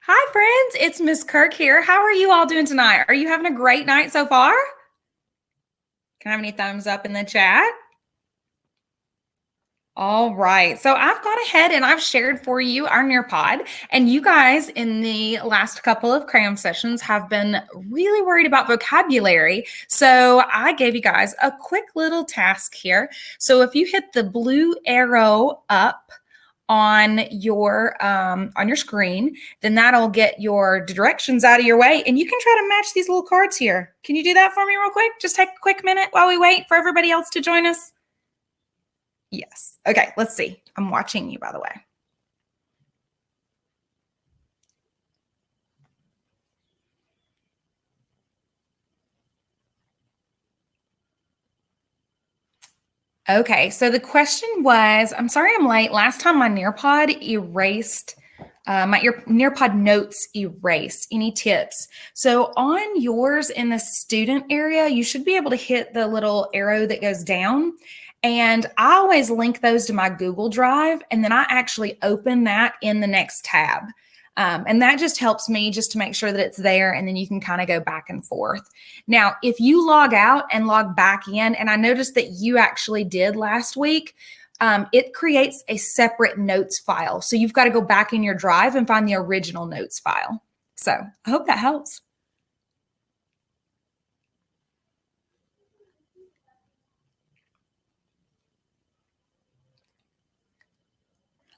Hi, friends. It's Miss Kirk here. How are you all doing tonight? Are you having a great night so far? Can I have any thumbs up in the chat? All right. So I've gone ahead and I've shared for you our Nearpod. And you guys in the last couple of CRAM sessions have been really worried about vocabulary. So I gave you guys a quick little task here. So if you hit the blue arrow up on your screen, then that'll get your directions out of your way, and you can try to match these little cards here. Can you do that for me real quick? Just take a quick minute while we wait for everybody else to join us. Yes. Okay, let's see. I'm watching you, by the way. Okay, so the question was, I'm sorry I'm late. Last time my Nearpod erased, my Nearpod notes erased. Any tips? So on yours in the student area, you should be able to hit the little arrow that goes down. And I always link those to my Google Drive, and then I actually open that in the next tab. And that just helps me just to make sure that it's there, and then you can kind of go back and forth. Now, if you log out and log back in, and I noticed that you actually did last week, it creates a separate notes file. So you've got to go back in your drive and find the original notes file. So I hope that helps.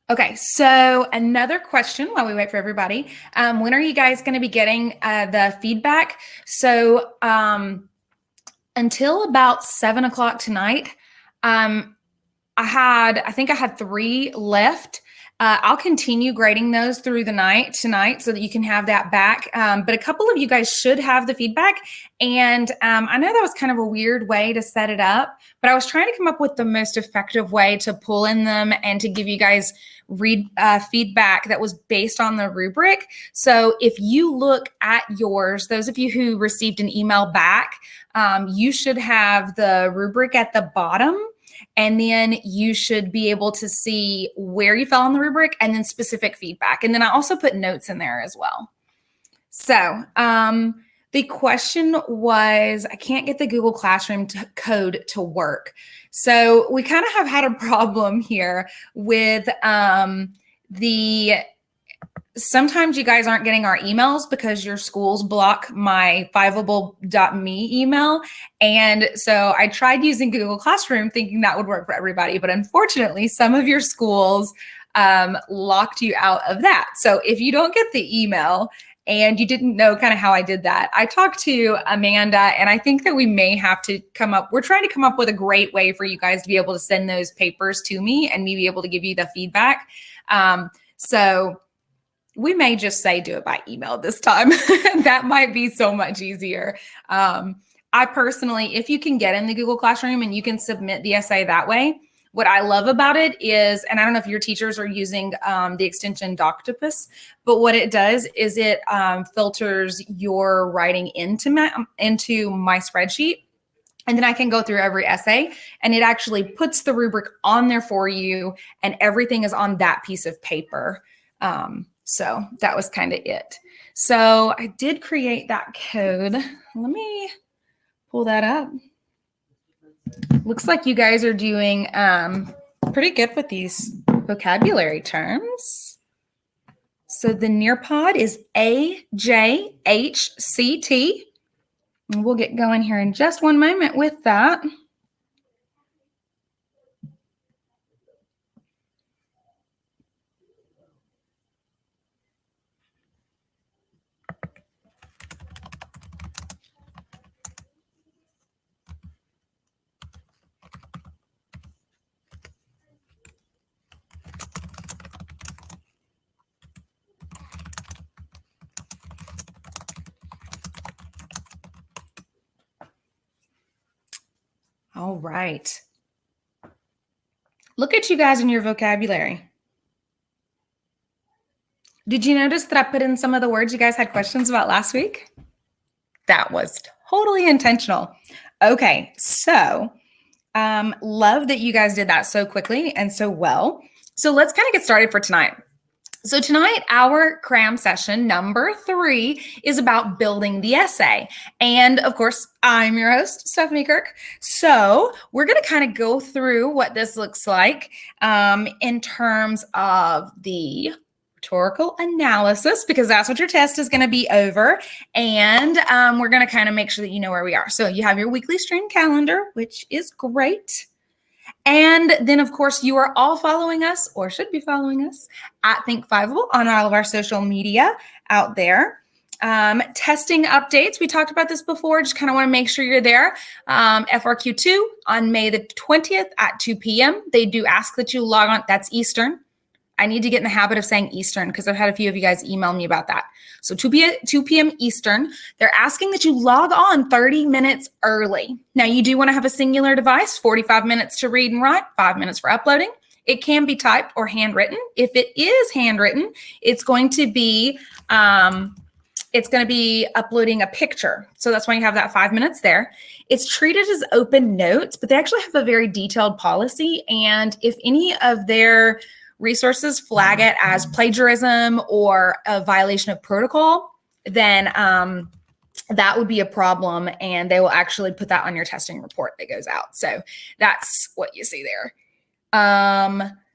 Okay, so another question while we wait for everybody. When are you guys going to be getting the feedback? So until about 7 o'clock tonight, I think I had 3 left. I'll continue grading those through the night tonight so that you can have that back. But a couple of you guys should have the feedback. And I know that was kind of a weird way to set it up, but I was trying to come up with the most effective way to pull in them and to give you guys read feedback that was based on the rubric. So if you look at yours, those of you who received an email back, you should have the rubric at the bottom. And then you should be able to see where you fell on the rubric and then specific feedback. And then I also put notes in there as well. So the question was, I can't get the Google Classroom code to work. So we kind of have had a problem here with sometimes you guys aren't getting our emails because your schools block my Fiveable.me email. And so I tried using Google Classroom thinking that would work for everybody. But unfortunately, some of your schools locked you out of that. So if you don't get the email and you didn't know kind of how I did that, I talked to Amanda, and I think that we may have to we're trying to come up with a great way for you guys to be able to send those papers to me and me be able to give you the feedback. So we may just say do it by email this time. That might be so much easier. I personally, if you can get in the Google Classroom and you can submit the essay that way, what I love about it is, and I don't know if your teachers are using the extension Doctopus, but what it does is it filters your writing into my spreadsheet. And then I can go through every essay, and it actually puts the rubric on there for you, and everything is on that piece of paper. So that was kind of it. So I did create that code. Let me pull that up. Looks like you guys are doing pretty good with these vocabulary terms. So the Nearpod is AJHCT. And we'll get going here in just one moment with that. All right. Look at you guys in your vocabulary. Did you notice that I put in some of the words you guys had questions about last week? That was totally intentional. Okay, so love that you guys did that so quickly and so well. So let's kind of get started for tonight. So tonight, our CRAM session number 3 is about building the essay. And of course, I'm your host, Stephanie Kirk. So we're going to kind of go through what this looks like in terms of the rhetorical analysis, because that's what your test is going to be over. And we're going to kind of make sure that you know where we are. So you have your weekly stream calendar, which is great. And then, of course, you are all following us, or should be following us, at Think Fiveable on all of our social media out there. Testing updates. We talked about this before. Just kind of want to make sure you're there. FRQ2 on May the 20th at 2 p.m. They do ask that you log on. That's Eastern. I need to get in the habit of saying Eastern because I've had a few of you guys email me about that. So 2 p.m. Eastern, they're asking that you log on 30 minutes early. Now, you do want to have a singular device, 45 minutes to read and write, 5 minutes for uploading. It can be typed or handwritten. If it is handwritten, it's going to be uploading a picture. So that's why you have that 5 minutes there. It's treated as open notes, but they actually have a very detailed policy. And if any of their resources flag it as plagiarism or a violation of protocol, then that would be a problem, and they will actually put that on your testing report that goes out. So that's what you see there.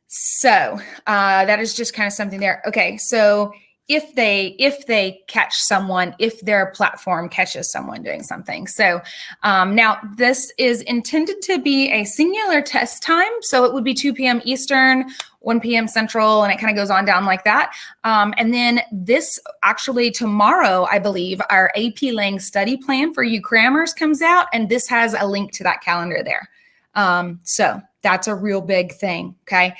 So that is just kind of something there. Okay, so if they catch someone, if their platform catches someone doing something. So now this is intended to be a singular test time. So it would be 2 p.m. Eastern, 1 p.m. Central, and it kind of goes on down like that. And then this actually tomorrow, I believe, our AP Lang study plan for you crammers comes out, and this has a link to that calendar there. So that's a real big thing, okay?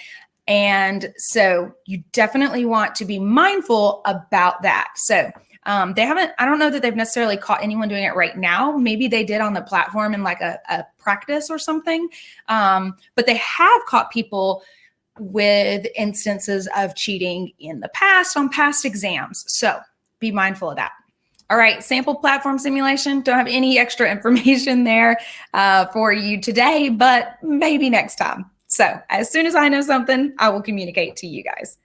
And so you definitely want to be mindful about that. So they haven't, I don't know that they've necessarily caught anyone doing it right now. Maybe they did on the platform in like a practice or something. But they have caught people with instances of cheating in the past on past exams. So be mindful of that. All right, sample platform simulation. Don't have any extra information there for you today, but maybe next time. So as soon as I know something, I will communicate to you guys.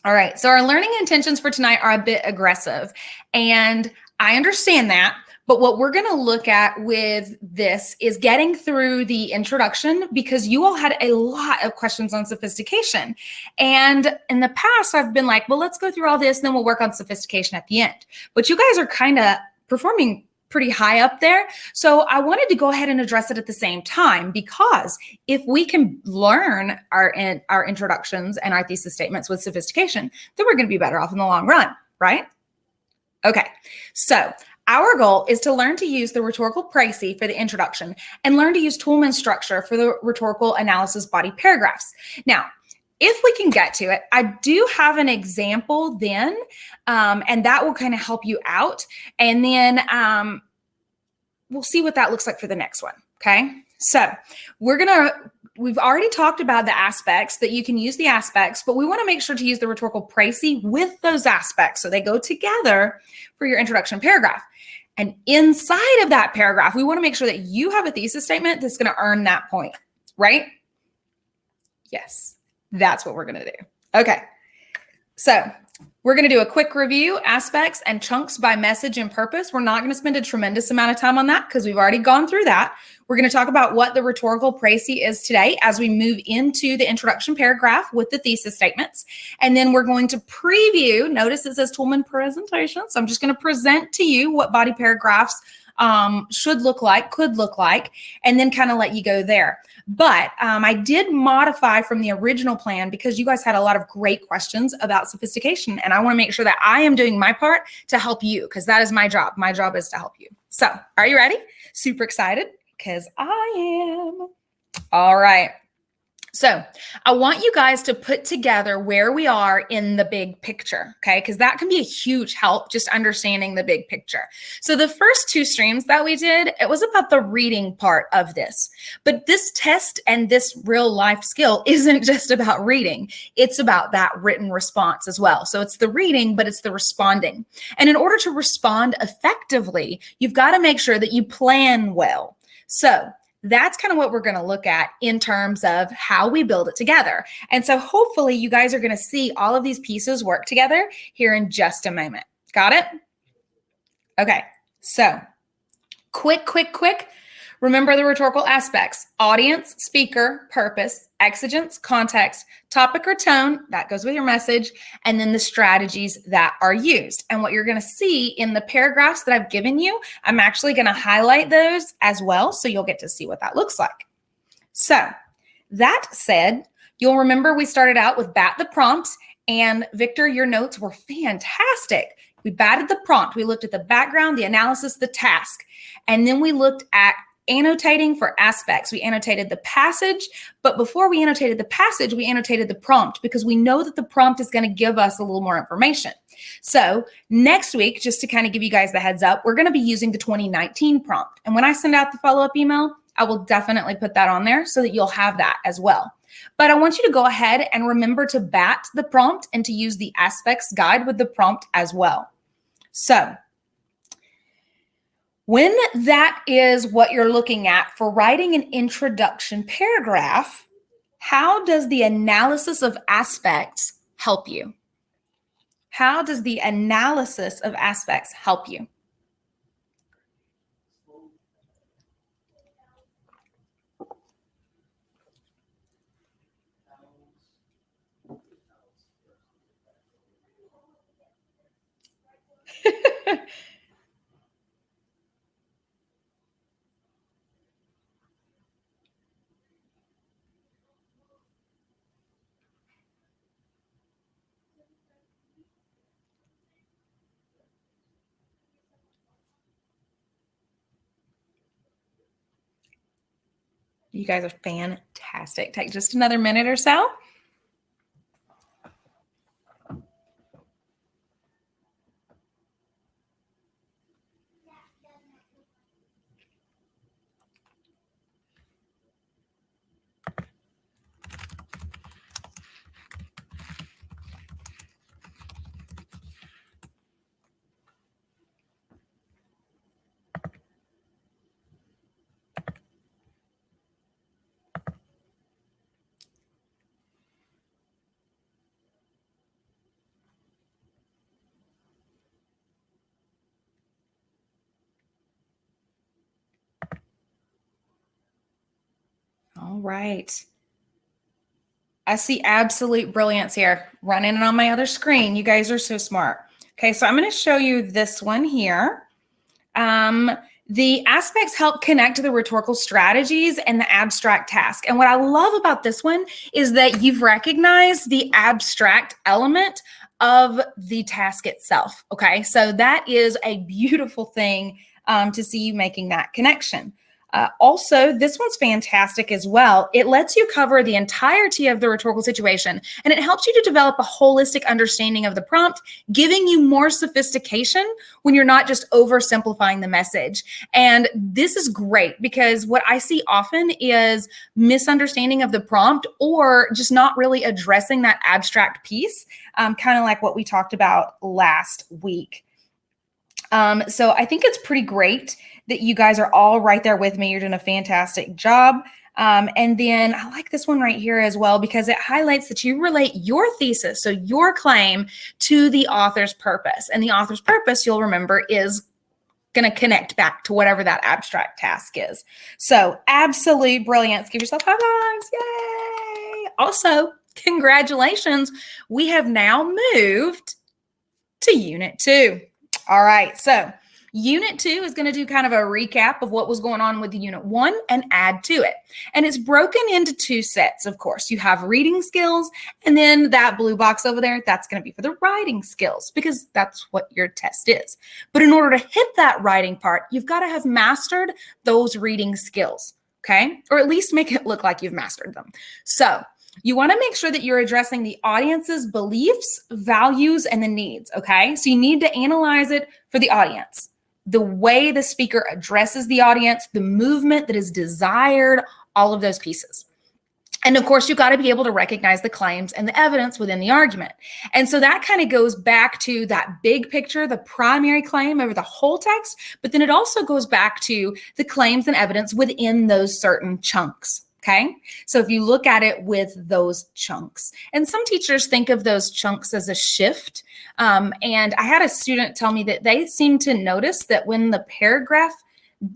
All right, so our learning intentions for tonight are a bit aggressive, and I understand that. But what we're going to look at with this is getting through the introduction, because you all had a lot of questions on sophistication. And in the past, I've been like, well, let's go through all this, and then we'll work on sophistication at the end. But you guys are kind of performing pretty high up there. So I wanted to go ahead and address it at the same time, because if we can learn our introductions and our thesis statements with sophistication, then we're going to be better off in the long run, right? Okay, so our goal is to learn to use the rhetorical précis for the introduction and learn to use Toolman's structure for the rhetorical analysis body paragraphs. Now, if we can get to it, I do have an example then, and that will kind of help you out. And then we'll see what that looks like for the next one, okay? So we've already talked about the aspects, that you can use the aspects, but we want to make sure to use the rhetorical précis with those aspects so they go together for your introduction paragraph. And inside of that paragraph, we want to make sure that you have a thesis statement that's going to earn that point, right? Yes. That's what we're going to do. Okay. So we're going to do a quick review, aspects and chunks by message and purpose. We're not going to spend a tremendous amount of time on that because we've already gone through that. We're going to talk about what the rhetorical précis is today as we move into the introduction paragraph with the thesis statements. And then we're going to preview. Notice it says Toolman presentation. So I'm just going to present to you what body paragraphs should look like, could look like, and then kind of let you go there. But I did modify from the original plan because you guys had a lot of great questions about sophistication, and I want to make sure that I am doing my part to help you, because that is my job. My job is to help you. So are you ready? Super excited? Because I am. All right. So I want you guys to put together where we are in the big picture, okay? Because that can be a huge help, just understanding the big picture. So the first 2 streams that we did, it was about the reading part of this. But this test and this real life skill isn't just about reading. It's about that written response as well. So it's the reading, but it's the responding. And in order to respond effectively, you've got to make sure that you plan well. So That's kind of what we're going to look at in terms of how we build it together. And so hopefully you guys are going to see all of these pieces work together here in just a moment. Got it? Okay. So quick. Remember the rhetorical aspects: audience, speaker, purpose, exigence, context, topic or tone, that goes with your message, and then the strategies that are used. And what you're going to see in the paragraphs that I've given you, I'm actually going to highlight those as well, so you'll get to see what that looks like. So that said, you'll remember we started out with bat the prompt, and Victor, your notes were fantastic. We batted the prompt. We looked at the background, the analysis, the task, and then we looked at annotating for aspects. We annotated the passage, but before we annotated the passage, we annotated the prompt because we know that the prompt is going to give us a little more information. So next week, just to kind of give you guys the heads up, we're going to be using the 2019 prompt. And when I send out the follow-up email, I will definitely put that on there so that you'll have that as well. But I want you to go ahead and remember to bat the prompt and to use the aspects guide with the prompt as well. So when that is what you're looking at for writing an introduction paragraph, how does the analysis of aspects help you? How does the analysis of aspects help you? You guys are fantastic. Take just another minute or so. All right. I see absolute brilliance here running on my other screen. You guys are so smart. Okay, so I'm going to show you this one here. The aspects help connect to the rhetorical strategies and the abstract task. And what I love about this one is that you've recognized the abstract element of the task itself. Okay, so that is a beautiful thing to see you making that connection. Also, this one's fantastic as well. It lets you cover the entirety of the rhetorical situation, and it helps you to develop a holistic understanding of the prompt, giving you more sophistication when you're not just oversimplifying the message. And this is great because what I see often is misunderstanding of the prompt or just not really addressing that abstract piece, kind of like what we talked about last week. So I think it's pretty great that you guys are all right there with me. You're doing a fantastic job. And then I like this one right here as well, because it highlights that you relate your thesis, so your claim, to the author's purpose. And the author's purpose, you'll remember, is going to connect back to whatever that abstract task is. So absolute brilliance. Give yourself high fives. Yay. Also, congratulations. We have now moved to Unit 2. All right, so Unit 2 is going to do kind of a recap of what was going on with Unit 1 and add to it. And it's broken into two sets, of course. You have reading skills, and then that blue box over there, that's going to be for the writing skills, because that's what your test is. But in order to hit that writing part, you've got to have mastered those reading skills, okay? Or at least make it look like you've mastered them. So you want to make sure that you're addressing the audience's beliefs, values, and the needs, okay? So you need to analyze it for the audience, the way the speaker addresses the audience, the movement that is desired, all of those pieces. And of course, you've got to be able to recognize the claims and the evidence within the argument. And so that kind of goes back to that big picture, the primary claim over the whole text, but then it also goes back to the claims and evidence within those certain chunks. Okay, so if you look at it with those chunks, and some teachers think of those chunks as a shift. And I had a student tell me that they seem to notice that when the paragraph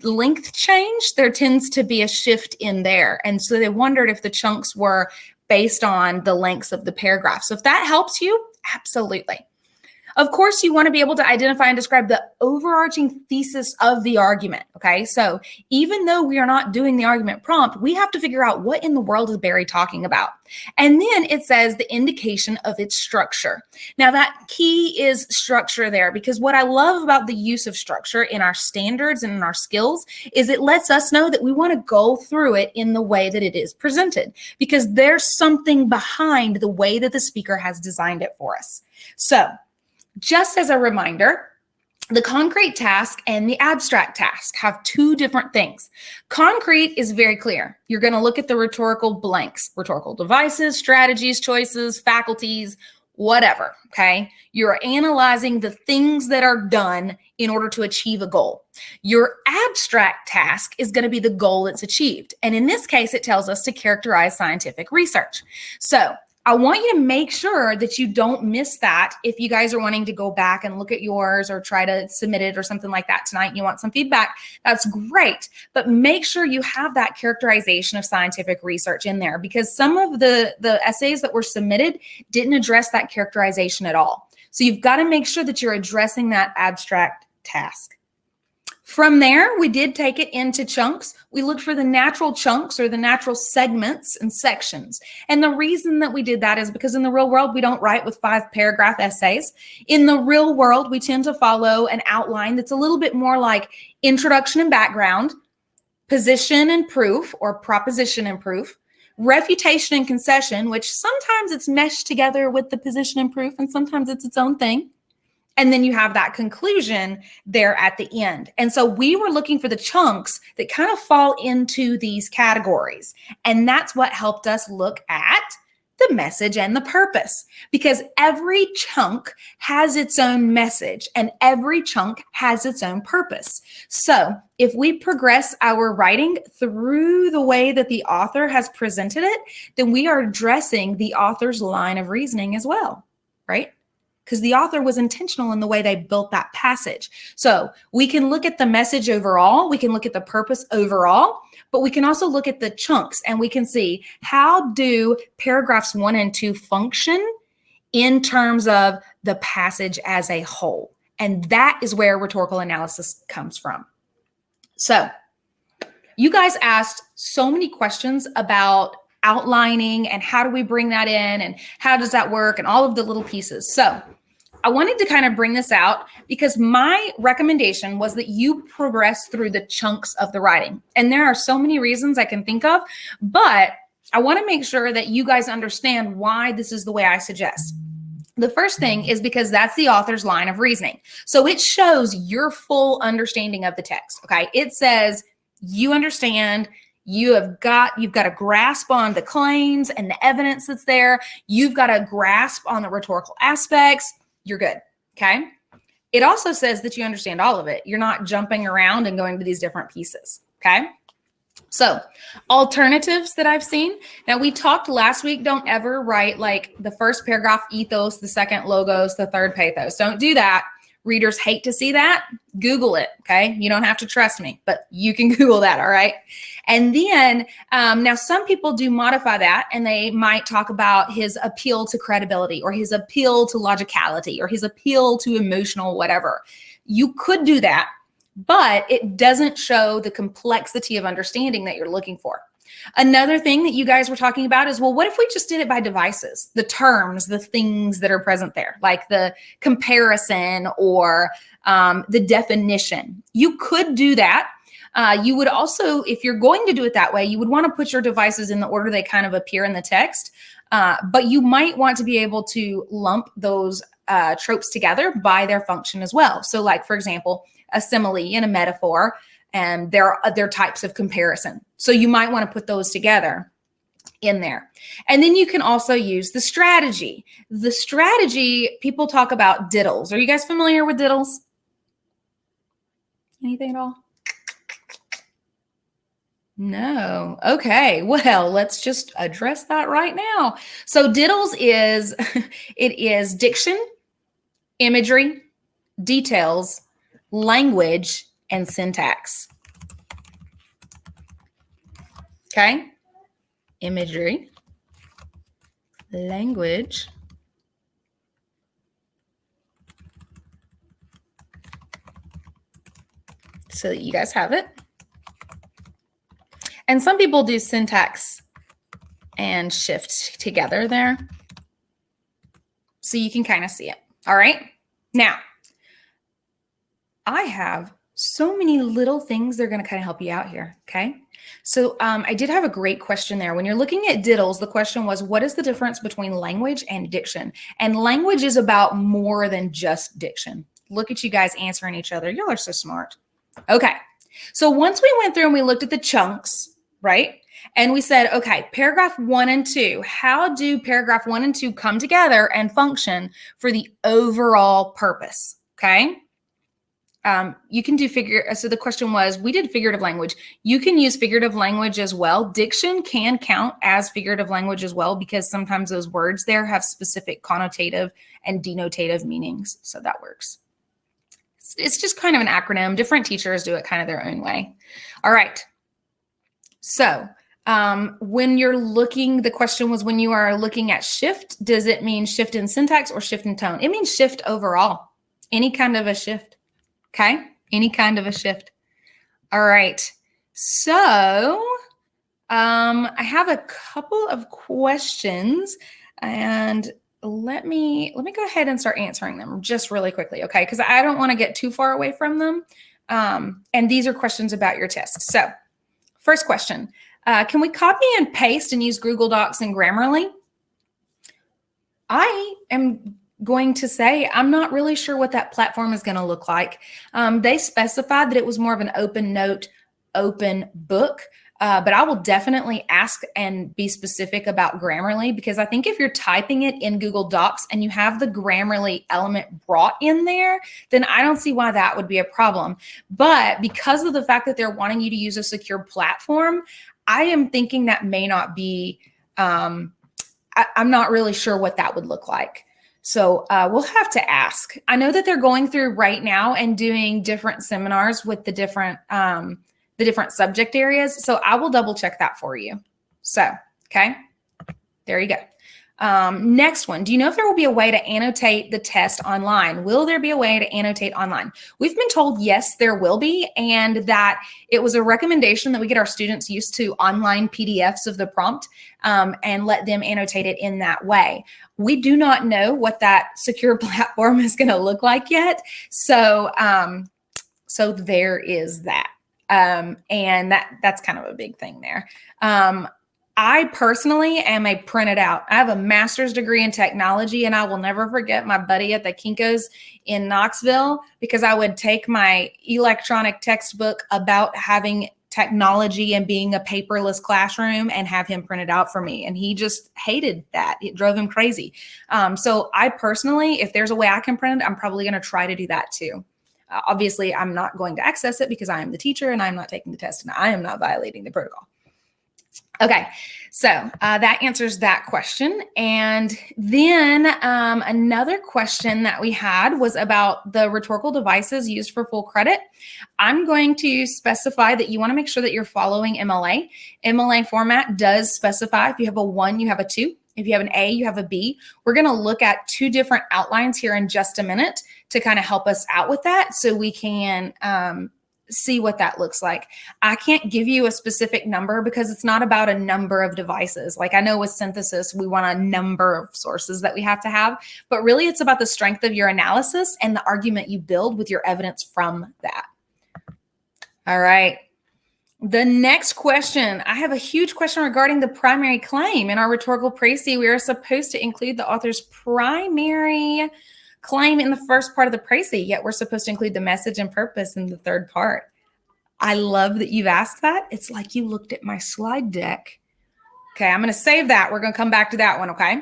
length change, there tends to be a shift in there. And so they wondered if the chunks were based on the lengths of the paragraph. So if that helps you, absolutely. Of course, you want to be able to identify and describe the overarching thesis of the argument, okay? So even though we are not doing the argument prompt, we have to figure out what in the world is Barry talking about. And then it says the indication of its structure. Now that key is structure there, because what I love about the use of structure in our standards and in our skills is it lets us know that we want to go through it in the way that it is presented, because there's something behind the way that the speaker has designed it for us. So, just as a reminder, the concrete task and the abstract task have two different things. Concrete is very clear. You're going to look at the rhetorical blanks, rhetorical devices, strategies, choices, faculties, whatever, okay? You're analyzing the things that are done in order to achieve a goal. Your abstract task is going to be the goal that's achieved. And in this case, it tells us to characterize scientific research. So, I want you to make sure that you don't miss that. If you guys are wanting to go back and look at yours or try to submit it or something like that tonight and you want some feedback, that's great. But make sure you have that characterization of scientific research in there, because some of the essays that were submitted didn't address that characterization at all. So you've got to make sure that you're addressing that abstract task. From there, we did take it into chunks. We looked for the natural chunks or the natural segments and sections. And the reason that we did that is because in the real world, we don't write with 5-paragraph essays. In the real world, we tend to follow an outline that's a little bit more like introduction and background, position and proof or proposition and proof, refutation and concession, which sometimes it's meshed together with the position and proof and sometimes it's its own thing. And then you have that conclusion there at the end. And so we were looking for the chunks that kind of fall into these categories. And that's what helped us look at the message and the purpose, because every chunk has its own message and every chunk has its own purpose. So if we progress our writing through the way that the author has presented it, then we are addressing the author's line of reasoning as well, right? Because the author was intentional in the way they built that passage. So we can look at the message overall, we can look at the purpose overall, but we can also look at the chunks and we can see how do paragraphs 1 and 2 function in terms of the passage as a whole. And that is where rhetorical analysis comes from. So you guys asked so many questions about outlining and how do we bring that in and how does that work and all of the little pieces. So I wanted to kind of bring this out because my recommendation was that you progress through the chunks of the writing. And there are so many reasons I can think of, but I want to make sure that you guys understand why this is the way I suggest. The first thing is because that's the author's line of reasoning. So it shows your full understanding of the text, okay? It says you understand. You've got a grasp on the claims and the evidence that's there. You've got a grasp on the rhetorical aspects. You're good, okay? It also says that you understand all of it. You're not jumping around and going to these different pieces, okay? So alternatives that I've seen. Now we talked last week, don't ever write like the first paragraph ethos, the second logos, the third pathos. Don't do that. Readers hate to see that. Google it, okay? You don't have to trust me, but you can Google that, all right? And then now some people do modify that and they might talk about his appeal to credibility or his appeal to logicality or his appeal to emotional whatever. You could do that, but it doesn't show the complexity of understanding that you're looking for. Another thing that you guys were talking about is, well, what if we just did it by devices, the terms, the things that are present there, like the comparison or the definition. You could do that. You would also, if you're going to do it that way, you would want to put your devices in the order they kind of appear in the text, but you might want to be able to lump those tropes together by their function as well. So like, for example, a simile and a metaphor, and there are other types of comparison. So you might want to put those together in there. And then you can also use the strategy. The strategy, people talk about diddles. Are you guys familiar with diddles? Anything at all? No. Okay. Well, let's just address that right now. So diddles is, it is diction, imagery, details, language, and syntax. Okay. Imagery, language, so that you guys have it. And some people do syntax and shift together there, so you can kind of see it. All right. Now, I have so many little things that are going to kind of help you out here. Okay. So I did have a great question there. When you're looking at diddles, the question was, what is the difference between language and diction? And language is about more than just diction. Look at you guys answering each other. Y'all are so smart. Okay. So once we went through and we looked at the chunks, right? And we said, okay, paragraph 1 and 2, how do paragraph 1 and 2 come together and function for the overall purpose? Okay. You can do so the question was, we did figurative language. You can use figurative language as well. Diction can count as figurative language as well, because sometimes those words there have specific connotative and denotative meanings. So that works. It's just kind of an acronym. Different teachers do it kind of their own way. All right. So when you're looking, the question was, when you are looking at shift, does it mean shift in syntax or shift in tone? It means shift overall, any kind of a shift. Okay, any kind of a shift. All right. So I have a couple of questions, and let me go ahead and start answering them just really quickly, okay? Because I don't want to get too far away from them. And these are questions about your test. So first question, can we copy and paste and use Google Docs and Grammarly? I am going to say I'm not really sure what that platform is going to look like. They specified that it was more of an open note, open book, but I will definitely ask and be specific about Grammarly, because I think if you're typing it in Google Docs and you have the Grammarly element brought in there, then I don't see why that would be a problem. But because of the fact that they're wanting you to use a secure platform, I am thinking that may not be, I'm not really sure what that would look like. So we'll have to ask. I know that they're going through right now and doing different seminars with the different subject areas. So I will double check that for you. So, okay, there you go. Next one. Do you know if there will be a way to annotate the test online? Will there be a way to annotate online? We've been told yes, there will be, and that it was a recommendation that we get our students used to online PDFs of the prompt and let them annotate it in that way. We do not know what that secure platform is going to look like yet. So, so there is that. And that's kind of a big thing there. I personally am a printed out. I have a master's degree in technology, and I will never forget my buddy at the Kinko's in Knoxville, because I would take my electronic textbook about having technology and being a paperless classroom and have him printed out for me. And he just hated that. It drove him crazy. So I personally, if there's a way I can print it, I'm probably going to try to do that too. Obviously, I'm not going to access it because I am the teacher and I'm not taking the test and I am not violating the protocol. Okay, so that answers that question. And then another question that we had was about the rhetorical devices used for full credit. I'm going to specify that you want to make sure that you're following MLA. MLA format does specify if you have a 1, you have a 2. If you have an A, you have a B. We're going to look at 2 different outlines here in just a minute to kind of help us out with that, so we can see what that looks like. I can't give you a specific number because it's not about a number of devices. Like I know with synthesis, we want a number of sources that we have to have, but really it's about the strength of your analysis and the argument you build with your evidence from that. All right. The next question, I have a huge question regarding the primary claim. In our rhetorical précis, we are supposed to include the author's primary claim in the first part of the précis, yet we're supposed to include the message and purpose in the third part. I love that you've asked that. It's like you looked at my slide deck Okay, I'm going to save that. We're going to come back to that one, okay?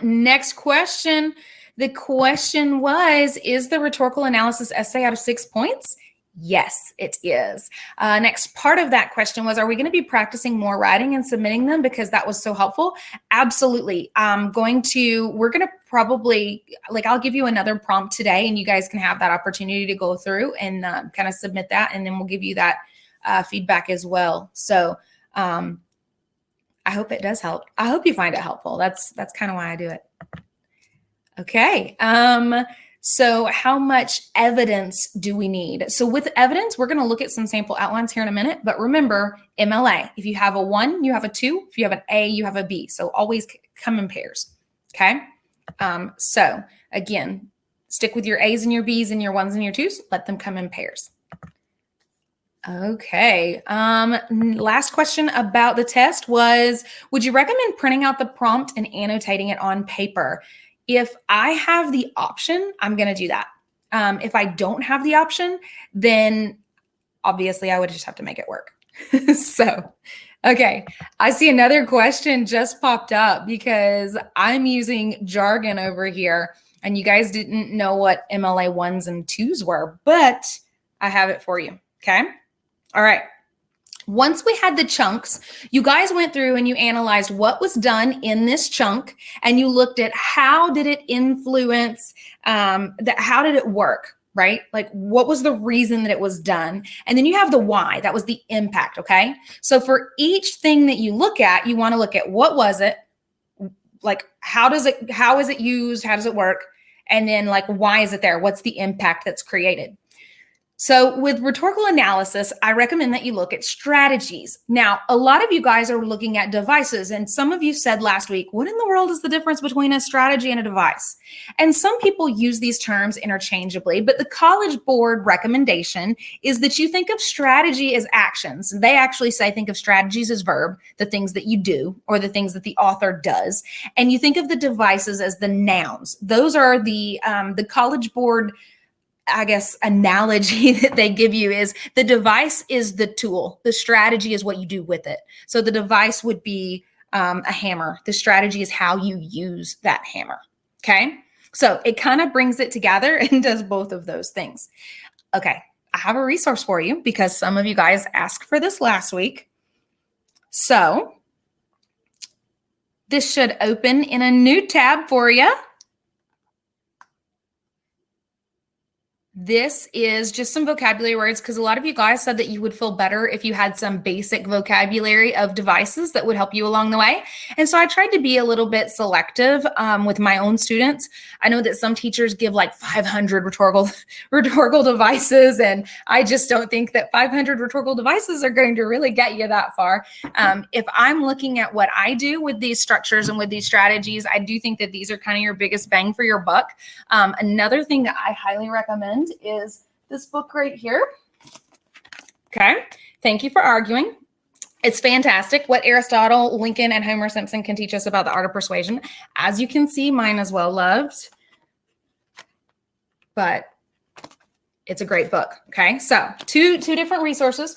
Next question. The question was, is the rhetorical analysis essay out of 6 points? Yes, it is. Next part of that question was, are we going to be practicing more writing and submitting them because that was so helpful? Absolutely. We're going to probably, I'll give you another prompt today and you guys can have that opportunity to go through and kind of submit that. And then we'll give you that feedback as well. So I hope it does help. I hope you find it helpful. That's kind of why I do it. Okay. So how much evidence do we need? So with evidence, we're going to look at some sample outlines here in a minute, but remember MLA, if you have a 1, you have a 2, if you have an A, you have a B. So always come in pairs. Okay. So again, stick with your A's and your B's and your 1s and your 2s, let them come in pairs. Okay. Last question about the test was, would you recommend printing out the prompt and annotating it on paper? If I have the option, I'm going to do that. If I don't have the option, then obviously I would just have to make it work. So, okay. I see another question just popped up because I'm using jargon over here and you guys didn't know what MLA 1s and 2s were, but I have it for you. Okay. All right. Once we had the chunks, you guys went through and you analyzed what was done in this chunk and you looked at how did it influence, how did it work, right? Like what was the reason that it was done? And then you have the why, that was the impact, okay? So for each thing that you look at, you want to look at what was it, like how is it used, how does it work? And then like why is it there? What's the impact that's created? So with rhetorical analysis, I recommend that you look at strategies. Now, a lot of you guys are looking at devices, and some of you said last week, what in the world is the difference between a strategy and a device? And some people use these terms interchangeably, but the College Board recommendation is that you think of strategy as actions. They actually say think of strategies as verb, the things that you do or the things that the author does. And you think of the devices as the nouns. Those are the College Board analogy that they give you is the device is the tool. The strategy is what you do with it. So the device would be a hammer. The strategy is how you use that hammer. Okay. So it kind of brings it together and does both of those things. Okay. I have a resource for you because some of you guys asked for this last week. So this should open in a new tab for you. This is just some vocabulary words because a lot of you guys said that you would feel better if you had some basic vocabulary of devices that would help you along the way. And so I tried to be a little bit selective with my own students. I know that some teachers give like 500 rhetorical devices, and I just don't think that 500 rhetorical devices are going to really get you that far. If I'm looking at what I do with these structures and with these strategies, I do think that these are kind of your biggest bang for your buck. Another thing that I highly recommend is this book right here. Okay. Thank you for arguing. It's fantastic what Aristotle, Lincoln, and Homer Simpson can teach us about the art of persuasion. As you can see, mine is well loved, but it's a great book. Okay. So two different resources.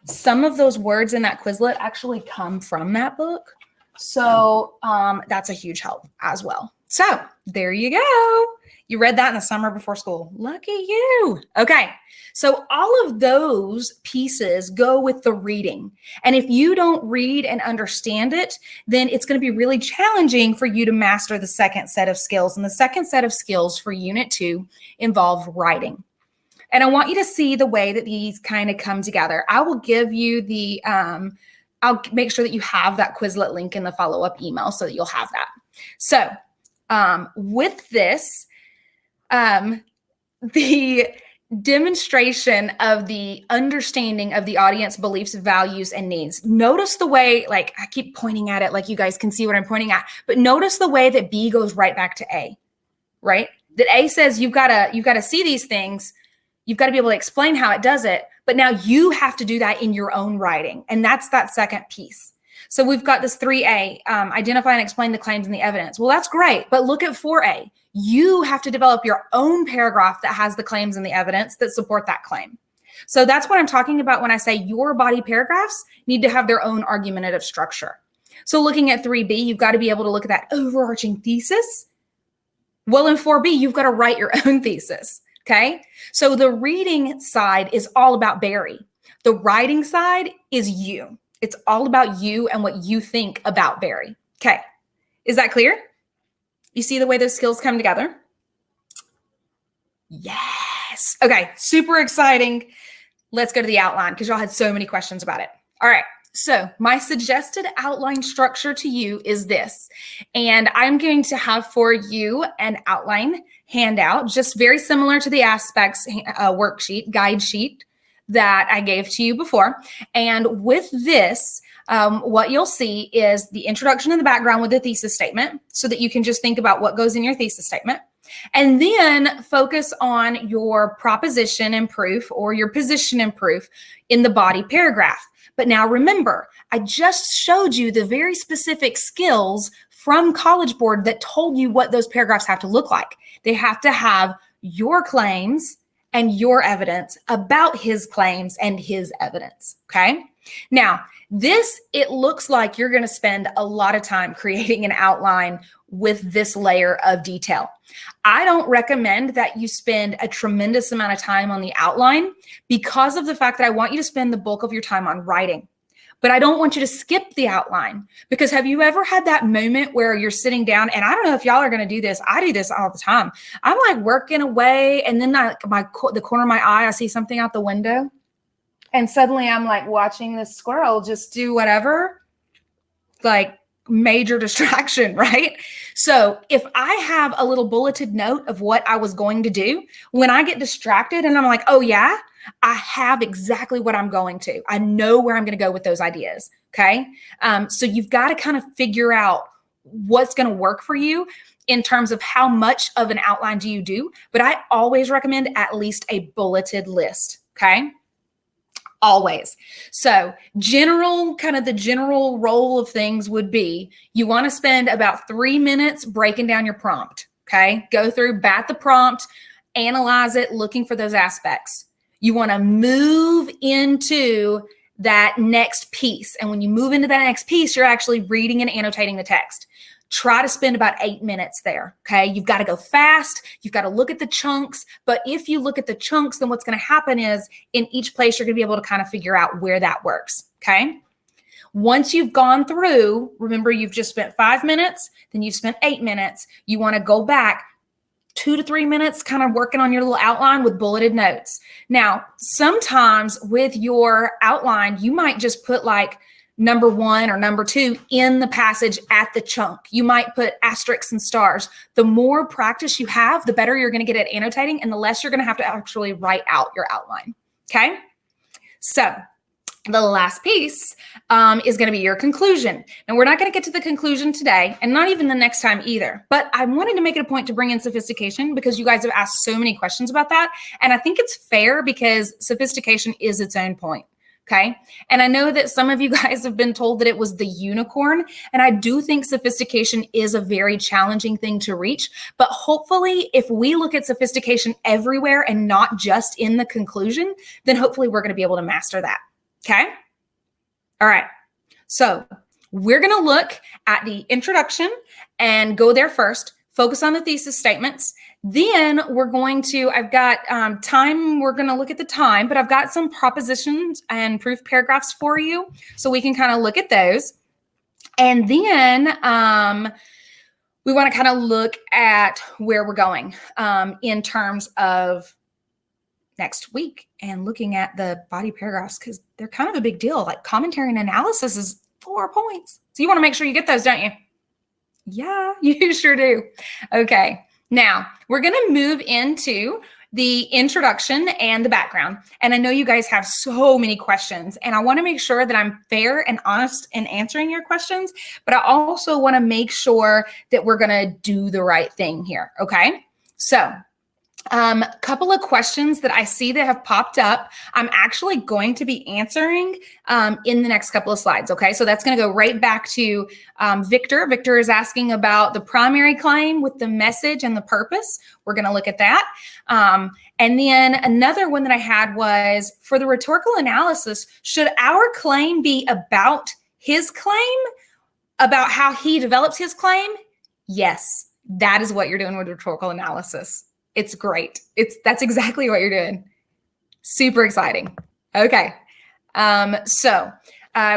Some of those words in that Quizlet actually come from that book. So that's a huge help as well. So there you go. You read that in the summer before school. Lucky you. Okay. So all of those pieces go with the reading. And if you don't read and understand it, then it's going to be really challenging for you to master the second set of skills. And the second set of skills for Unit 2 involve writing. And I want you to see the way that these kind of come together. I will give you the, I'll make sure that you have that Quizlet link in the follow-up email so that you'll have that. So with this, the demonstration of the understanding of the audience beliefs, values, and needs. Notice the way, like I keep pointing at it, like you guys can see what I'm pointing at, but notice the way that B goes right back to A, right? That A says you've got to see these things. You've got to be able to explain how it does it, but now you have to do that in your own writing. And that's that second piece. So we've got this 3A, identify and explain the claims and the evidence. Well, that's great, but look at 4A. You have to develop your own paragraph that has the claims and the evidence that support that claim. So that's what I'm talking about when I say your body paragraphs need to have their own argumentative structure. So looking at 3B, you've got to be able to look at that overarching thesis. Well, in 4B, you've got to write your own thesis, okay? So the reading side is all about Barry. The writing side is you. It's all about you and what you think about Barry, okay? Is that clear? You see the way those skills come together? Yes. Okay, super exciting. Let's go to the outline because y'all had so many questions about it. All right. So my suggested outline structure to you is this, and I'm going to have for you an outline handout, just very similar to the aspects worksheet, guide sheet that I gave to you before. And with this, what you'll see is the introduction and the background with the thesis statement so that you can just think about what goes in your thesis statement. And then focus on your proposition and proof or your position and proof in the body paragraph. But now remember, I just showed you the very specific skills from College Board that told you what those paragraphs have to look like. They have to have your claims and your evidence about his claims and his evidence, okay? Now, it looks like you're going to spend a lot of time creating an outline with this layer of detail. I don't recommend that you spend a tremendous amount of time on the outline because of the fact that I want you to spend the bulk of your time on writing. But I don't want you to skip the outline, because have you ever had that moment where you're sitting down, and I don't know if y'all are going to do this. I do this all the time. I'm like working away, and then the corner of my eye, I see something out the window. And suddenly I'm like watching this squirrel just do whatever, like major distraction, right? So if I have a little bulleted note of what I was going to do, when I get distracted and I'm like, oh yeah, I have exactly what I'm going to. I know where I'm going to go with those ideas, okay? So you've got to kind of figure out what's going to work for you in terms of how much of an outline do you do. But I always recommend at least a bulleted list, okay? Always. So the general role of things would be you want to spend about 3 minutes breaking down your prompt, okay? Go through, bat the prompt, analyze it, looking for those aspects. You want to move into that next piece. And when you move into that next piece, you're actually reading and annotating the text. Try to spend about 8 minutes there, okay? You've got to go fast. You've got to look at the chunks. But if you look at the chunks, then what's going to happen is in each place, you're going to be able to kind of figure out where that works, okay? Once you've gone through, remember you've just spent 5 minutes, then you've spent 8 minutes. You want to go back 2 to 3 minutes kind of working on your little outline with bulleted notes. Now, sometimes with your outline, you might just put like number 1 or number 2 in the passage at the chunk. You might put asterisks and stars. The more practice you have, the better you're going to get at annotating and the less you're going to have to actually write out your outline. Okay? So the last piece is going to be your conclusion. Now, we're not going to get to the conclusion today and not even the next time either, but I wanted to make it a point to bring in sophistication because you guys have asked so many questions about that. And I think it's fair because sophistication is its own point. Okay. And I know that some of you guys have been told that it was the unicorn. And I do think sophistication is a very challenging thing to reach. But hopefully, if we look at sophistication everywhere and not just in the conclusion, then hopefully we're going to be able to master that. Okay. All right. So we're going to look at the introduction and go there first, focus on the thesis statements. Then we're going to, I've got time, we're going to look at the time, but I've got some propositions and proof paragraphs for you. So we can kind of look at those. And then we want to kind of look at where we're going in terms of next week and looking at the body paragraphs because they're kind of a big deal. Like commentary and analysis is 4 points. So you want to make sure you get those, don't you? Yeah, you sure do. Okay. Now, we're going to move into the introduction and the background. And I know you guys have so many questions, and I want to make sure that I'm fair and honest in answering your questions, but I also want to make sure that we're going to do the right thing here, okay? So Couple of questions that I see that have popped up. I'm actually going to be answering in the next couple of slides. Okay, so that's going to go right back to Victor. Victor is asking about the primary claim with the message and the purpose. We're going to look at that. And then another one that I had was for the rhetorical analysis, should our claim be about his claim, about how he develops his claim? Yes, that is what you're doing with rhetorical analysis. It's great. That's exactly what you're doing. Super exciting. Okay. So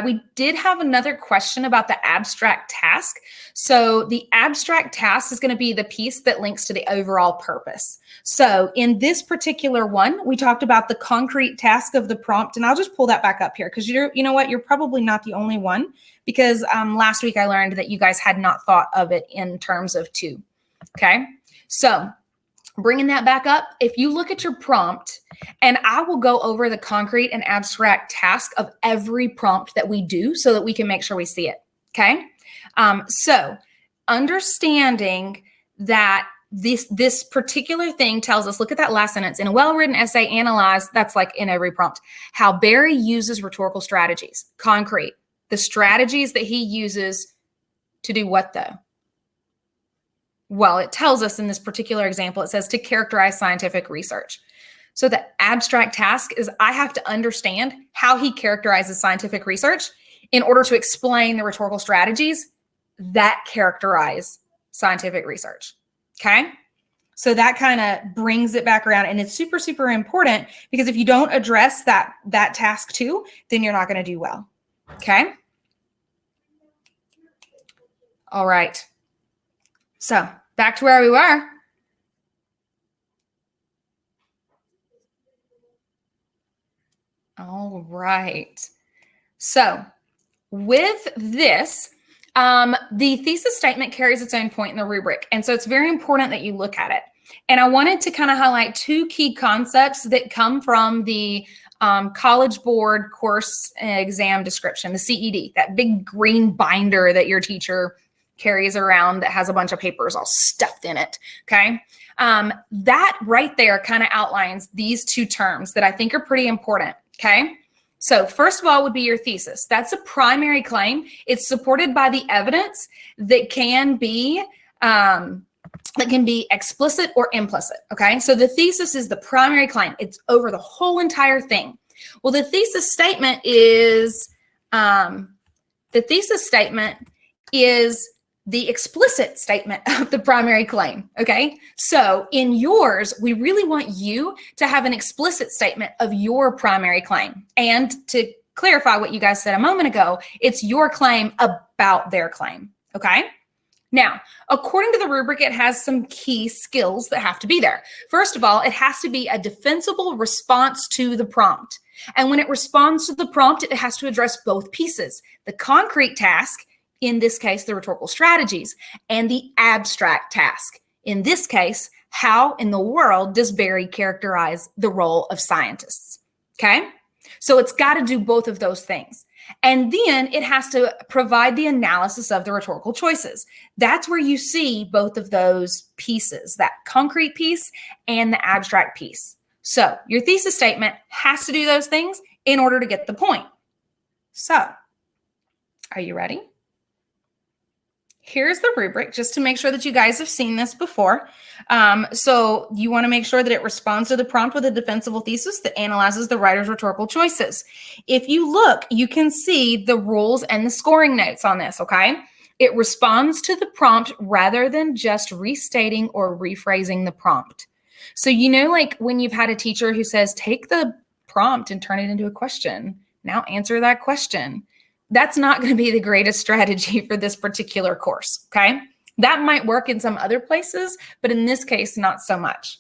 we did have another question about the abstract task. So the abstract task is going to be the piece that links to the overall purpose. So in this particular one, we talked about the concrete task of the prompt, and I'll just pull that back up here because you know what? You're probably not the only one because last week I learned that you guys had not thought of it in terms of two. Okay. So bringing that back up, if you look at your prompt, and I will go over the concrete and abstract task of every prompt that we do so that we can make sure we see it, okay? So understanding that this particular thing tells us, look at that last sentence, in a well-written essay, analyze, that's like in every prompt, how Barry uses rhetorical strategies, concrete, the strategies that he uses to do what though? Well, it tells us in this particular example, it says to characterize scientific research. So the abstract task is I have to understand how he characterizes scientific research in order to explain the rhetorical strategies that characterize scientific research. Okay. So that kind of brings it back around, and it's super, super important because if you don't address that task too, then you're not going to do well. Okay. All right. So back to where we were. All right. So with this, the thesis statement carries its own point in the rubric. And so it's very important that you look at it. And I wanted to kind of highlight two key concepts that come from the College Board course exam description, the CED, that big green binder that your teacher carries around that has a bunch of papers all stuffed in it. Okay. That right there kind of outlines these two terms that I think are pretty important. Okay. So first of all would be your thesis. That's a primary claim. It's supported by the evidence that can be explicit or implicit. Okay. So the thesis is the primary claim. It's over the whole entire thing. Well, the thesis statement is the explicit statement of the primary claim, okay? So in yours, we really want you to have an explicit statement of your primary claim. And to clarify what you guys said a moment ago, it's your claim about their claim, okay? Now, according to the rubric, it has some key skills that have to be there. First of all, it has to be a defensible response to the prompt. And when it responds to the prompt, it has to address both pieces, the concrete task, in this case, the rhetorical strategies, and the abstract task. In this case, how in the world does Barry characterize the role of scientists? Okay, so it's got to do both of those things. And then it has to provide the analysis of the rhetorical choices. That's where you see both of those pieces, that concrete piece and the abstract piece. So your thesis statement has to do those things in order to get the point. So, are you ready? Here's the rubric, just to make sure that you guys have seen this before. So you want to make sure that it responds to the prompt with a defensible thesis that analyzes the writer's rhetorical choices. If you look, you can see the rules and the scoring notes on this, okay? It responds to the prompt rather than just restating or rephrasing the prompt. So you know, like when you've had a teacher who says, take the prompt and turn it into a question. Now answer that question. That's not going to be the greatest strategy for this particular course, okay? That might work in some other places, but in this case, not so much.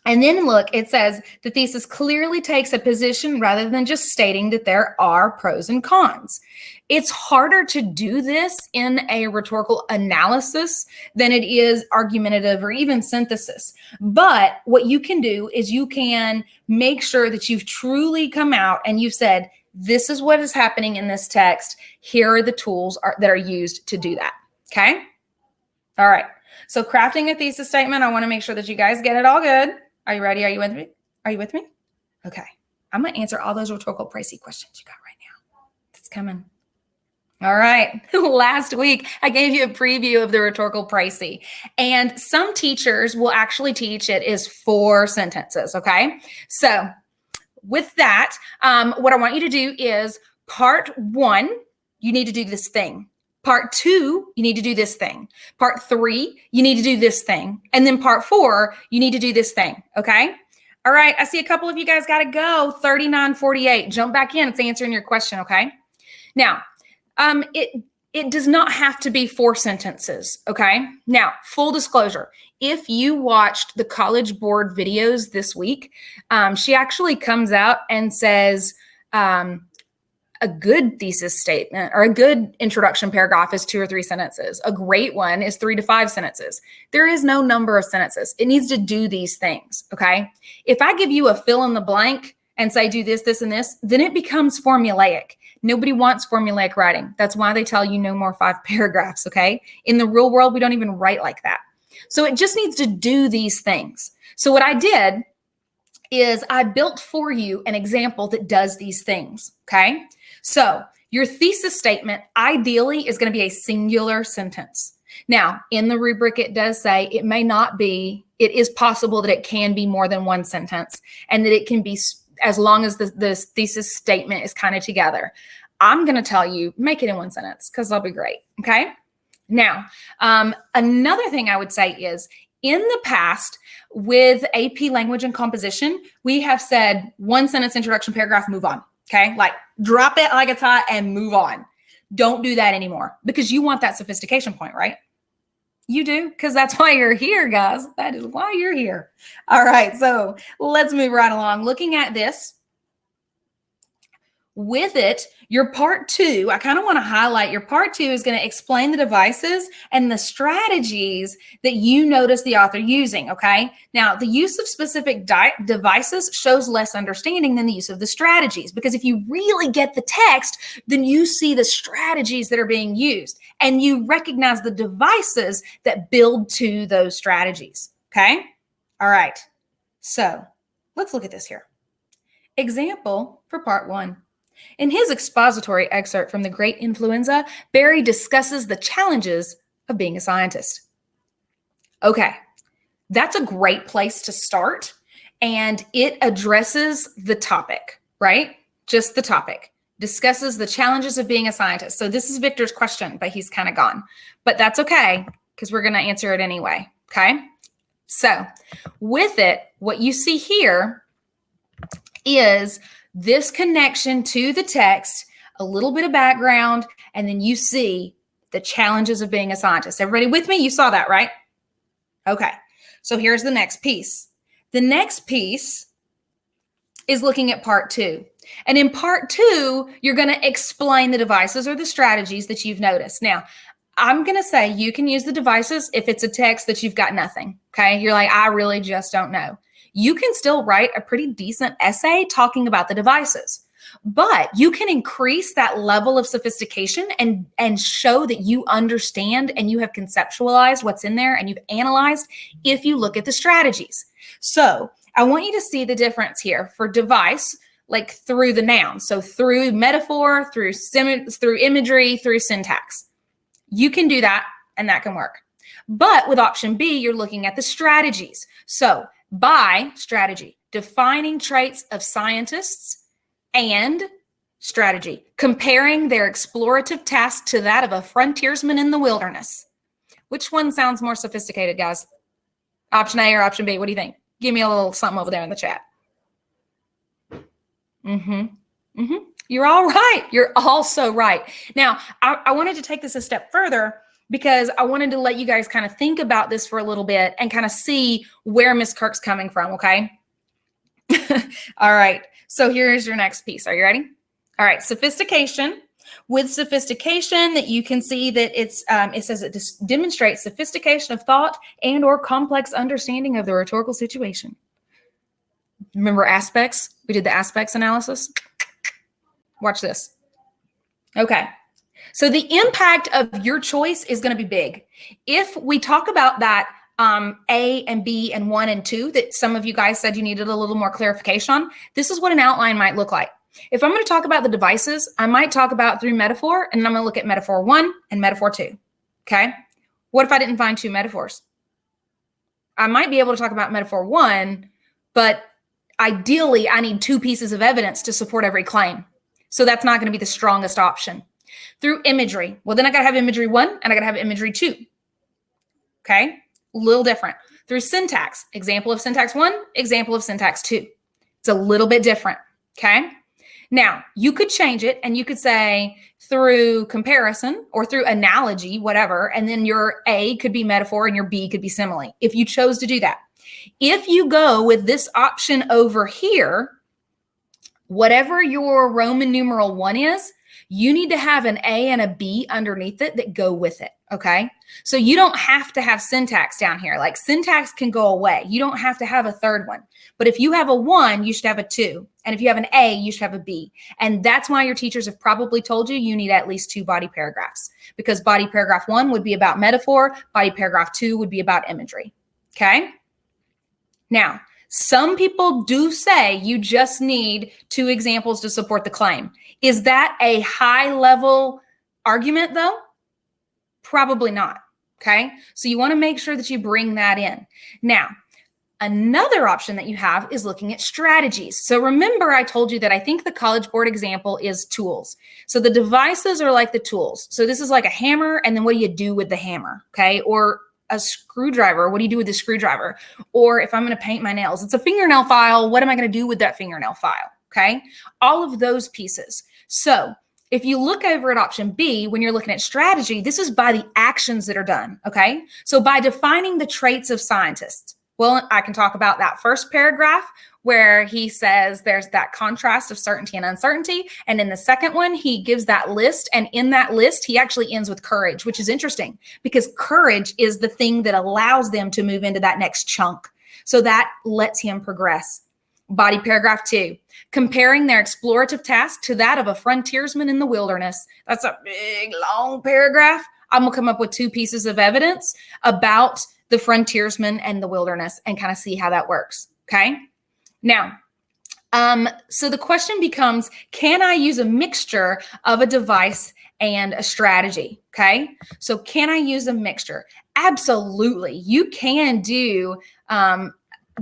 And then look, it says the thesis clearly takes a position rather than just stating that there are pros and cons. It's harder to do this in a rhetorical analysis than it is argumentative or even synthesis. But what you can do is you can make sure that you've truly come out and you've said, this is what is happening in this text. Here are the tools that are used to do that. Okay. All right. So crafting a thesis statement, I want to make sure that you guys get it all good. Are you ready? Are you with me? Are you with me? Okay. I'm going to answer all those rhetorical pricey questions you got right now. It's coming. All right. Last week, I gave you a preview of the rhetorical pricey, and some teachers will actually teach it is 4 sentences. Okay. So with that, what I want you to do is part 1, you need to do this thing. Part 2, you need to do this thing. Part 3, you need to do this thing. And then part 4, you need to do this thing. Okay. All right. I see a couple of you guys got to go. 39:48. Jump back in. It's answering your question. Okay. Now, it does not have to be 4 sentences. Okay. Now, full disclosure, if you watched the College Board videos this week, she actually comes out and says, a good thesis statement or a good introduction paragraph is 2 or 3 sentences. A great one is 3 to 5 sentences. There is no number of sentences. It needs to do these things. Okay. If I give you a fill in the blank and say, do this, this, and this, then it becomes formulaic. Nobody wants formulaic writing. That's why they tell you no more 5 paragraphs. Okay. In the real world, we don't even write like that. So it just needs to do these things. So what I did is I built for you an example that does these things. Okay. So your thesis statement ideally is going to be a singular sentence. Now, in the rubric, it does say it may not be, it is possible that it can be more than 1 sentence and that it can be as long as the thesis statement is kind of together. I'm going to tell you, make it in 1 sentence because that'll be great. Okay. Now, another thing I would say is in the past with AP language and composition, we have said 1 sentence introduction paragraph, move on. Okay. Like drop it like it's hot and move on. Don't do that anymore because you want that sophistication point, right? You do, because that's why you're here, guys. That is why you're here. All right. So let's move right along. Looking at this. With it, your part 2, I kind of want to highlight your part 2 is going to explain the devices and the strategies that you notice the author using. Okay. Now, the use of specific devices shows less understanding than the use of the strategies, because if you really get the text, then you see the strategies that are being used and you recognize the devices that build to those strategies. Okay. All right. So let's look at this here. Example for part 1. In his expository excerpt from The Great Influenza, Barry discusses the challenges of being a scientist. Okay, that's a great place to start, and it addresses the topic, right? Just the topic. Discusses the challenges of being a scientist. So this is Victor's question, but he's kind of gone. But that's okay, because we're going to answer it anyway, okay? So with it, what you see here is this connection to the text, a little bit of background, and then you see the challenges of being a scientist. Everybody with me? You saw that, right? Okay. So here's the next piece. The next piece is looking at part 2. And in part 2, you're going to explain the devices or the strategies that you've noticed. Now, I'm going to say you can use the devices if it's a text that you've got nothing. Okay. You're like, I really just don't know. You can still write a pretty decent essay talking about the devices, but you can increase that level of sophistication and show that you understand and you have conceptualized what's in there and you've analyzed if you look at the strategies. So I want you to see the difference here for device, like through the noun. So through metaphor, through imagery, through syntax. You can do that and that can work. But with option B, you're looking at the strategies. So by strategy, defining traits of scientists and strategy, comparing their explorative task to that of a frontiersman in the wilderness. Which one sounds more sophisticated, guys? Option A or option B? What do you think? Give me a little something over there in the chat. You're all right. You're all so right. Now, I wanted to take this a step further because I wanted to let you guys kind of think about this for a little bit and kind of see where Miss Kirk's coming from, okay? All right. So here's your next piece. Are you ready? All right. Sophistication. With sophistication, that you can see that it says it demonstrates sophistication of thought and or complex understanding of the rhetorical situation. Remember aspects? We did the aspects analysis. Watch this. Okay. So the impact of your choice is going to be big. If we talk about that A and B and 1 and 2 that some of you guys said you needed a little more clarification on, this is what an outline might look like. If I'm going to talk about the devices, I might talk about through metaphor, and I'm going to look at metaphor 1 and metaphor 2. Okay. What if I didn't find 2 metaphors? I might be able to talk about metaphor 1, but ideally I need 2 pieces of evidence to support every claim. So that's not going to be the strongest option. Through imagery, well, then I got to have imagery 1 and I got to have imagery 2. Okay. A little different. Through syntax, example of syntax 1, example of syntax 2. It's a little bit different. Okay. Now, you could change it and you could say through comparison or through analogy, whatever, and then your A could be metaphor and your B could be simile if you chose to do that. If you go with this option over here, whatever your Roman numeral 1 is, you need to have an A and a B underneath it that go with it, okay? So you don't have to have syntax down here. Like syntax can go away. You don't have to have a third one. But if you have a 1, you should have a 2. And if you have an A, you should have a B. And that's why your teachers have probably told you you need at least 2 body paragraphs, because body paragraph 1 would be about metaphor. Body paragraph 2 would be about imagery, okay? Now, some people do say you just need 2 examples to support the claim. Is that a high level argument though? Probably not. Okay. So you want to make sure that you bring that in. Now, another option that you have is looking at strategies. So remember, I told you that I think the College Board example is tools. So the devices are like the tools. So this is like a hammer. And then what do you do with the hammer? Okay. Or a screwdriver. What do you do with the screwdriver? Or if I'm going to paint my nails, it's a fingernail file. What am I going to do with that fingernail file? Okay. All of those pieces. So if you look over at option B, when you're looking at strategy, this is by the actions that are done. Okay. So by defining the traits of scientists, well, I can talk about that first paragraph where he says there's that contrast of certainty and uncertainty. And in the second one, he gives that list. And in that list, he actually ends with courage, which is interesting because courage is the thing that allows them to move into that next chunk. So that lets him progress. Body paragraph 2, comparing their explorative task to that of a frontiersman in the wilderness. That's a big, long paragraph. I'm going to come up with 2 pieces of evidence about the frontiersman and the wilderness and kind of see how that works. Okay. Now, so the question becomes, can I use a mixture of a device and a strategy? Okay. So can I use a mixture? Absolutely. You can do,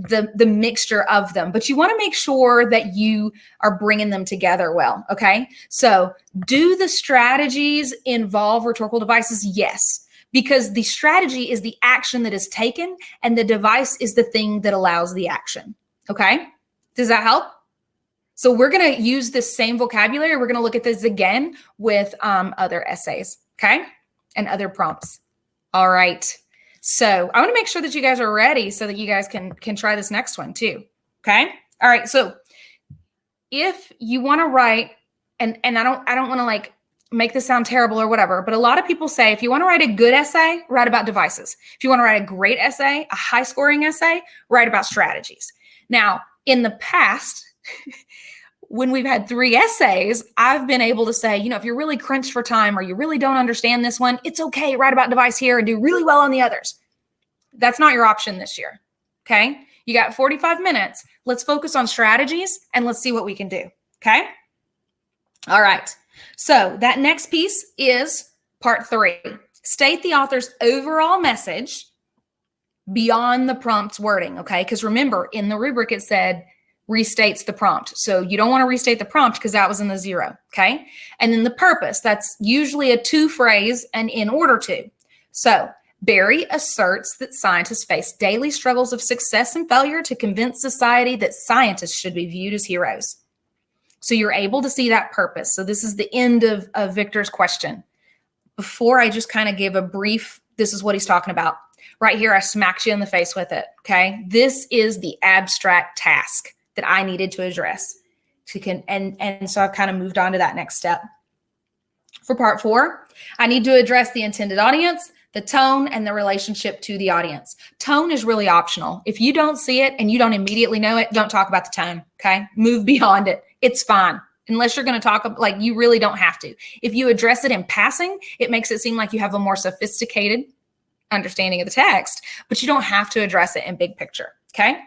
the mixture of them, but you want to make sure that you are bringing them together well. Okay. So do the strategies involve rhetorical devices? Yes, because the strategy is the action that is taken and the device is the thing that allows the action. Okay. Does that help? So we're going to use this same vocabulary. We're going to look at this again with other essays. Okay. And other prompts. All right. So I want to make sure that you guys are ready so that you guys can try this next one too. Okay. All right. So if you want to write, and I don't want to like make this sound terrible or whatever, but a lot of people say, if you want to write a good essay, write about devices. If you want to write a great essay, a high scoring essay, write about strategies. Now, in the past, when we've had 3 essays, I've been able to say, if you're really crunched for time or you really don't understand this one, it's okay. Write about device here and do really well on the others. That's not your option this year. Okay. You got 45 minutes. Let's focus on strategies and let's see what we can do. Okay. All right. So that next piece is part 3. State the author's overall message beyond the prompt's wording. Okay. Because remember, in the rubric, it said, restates the prompt. So you don't want to restate the prompt because that was in the 0. Okay. And then the purpose, that's usually a 2 phrase and in order to. So Barry asserts that scientists face daily struggles of success and failure to convince society that scientists should be viewed as heroes. So you're able to see that purpose. So this is the end of Victor's question. Before I just kind of give a brief, this is what he's talking about. Right here, I smacked you in the face with it. Okay. This is the abstract task that I needed to address. And so I've kind of moved on to that next step. For part 4, I need to address the intended audience, the tone, and the relationship to the audience. Tone is really optional. If you don't see it and you don't immediately know it, don't talk about the tone. Okay. Move beyond it. It's fine. unless you're going to talk, like you really don't have to. If you address it in passing, it makes it seem like you have a more sophisticated understanding of the text, but you don't have to address it in big picture, okay?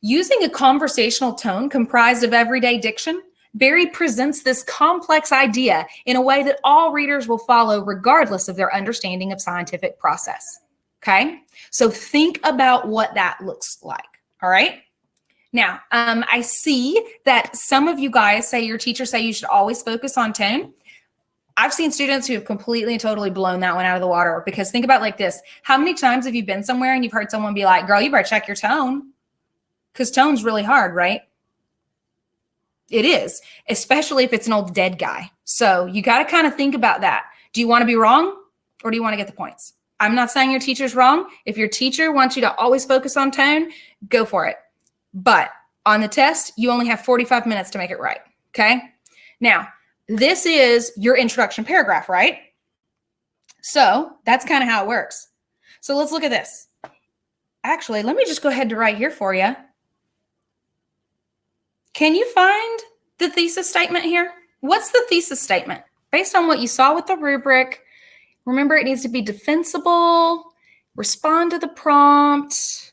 Using a conversational tone comprised of everyday diction, Barry presents this complex idea in a way that all readers will follow regardless of their understanding of scientific process, okay? So think about what that looks like, all right? Now, I see that some of you guys say your teachers say you should always focus on tone. I've seen students who have completely and totally blown that one out of the water, because think about it like this. How many times have you been somewhere and you've heard someone be like, girl, you better check your tone? Because tone's really hard, right? It is, especially if it's an old dead guy. So you got to kind of think about that. Do you want to be wrong or do you want to get the points? I'm not saying your teacher's wrong. If your teacher wants you to always focus on tone, go for it. But on the test, you only have 45 minutes to make it right, okay? Now, this is your introduction paragraph, right? So that's kind of how it works. So let's look at this. Actually, let me just go ahead to right here for you. Can you find the thesis statement here? What's the thesis statement? Based on what you saw with the rubric, remember it needs to be defensible, respond to the prompt.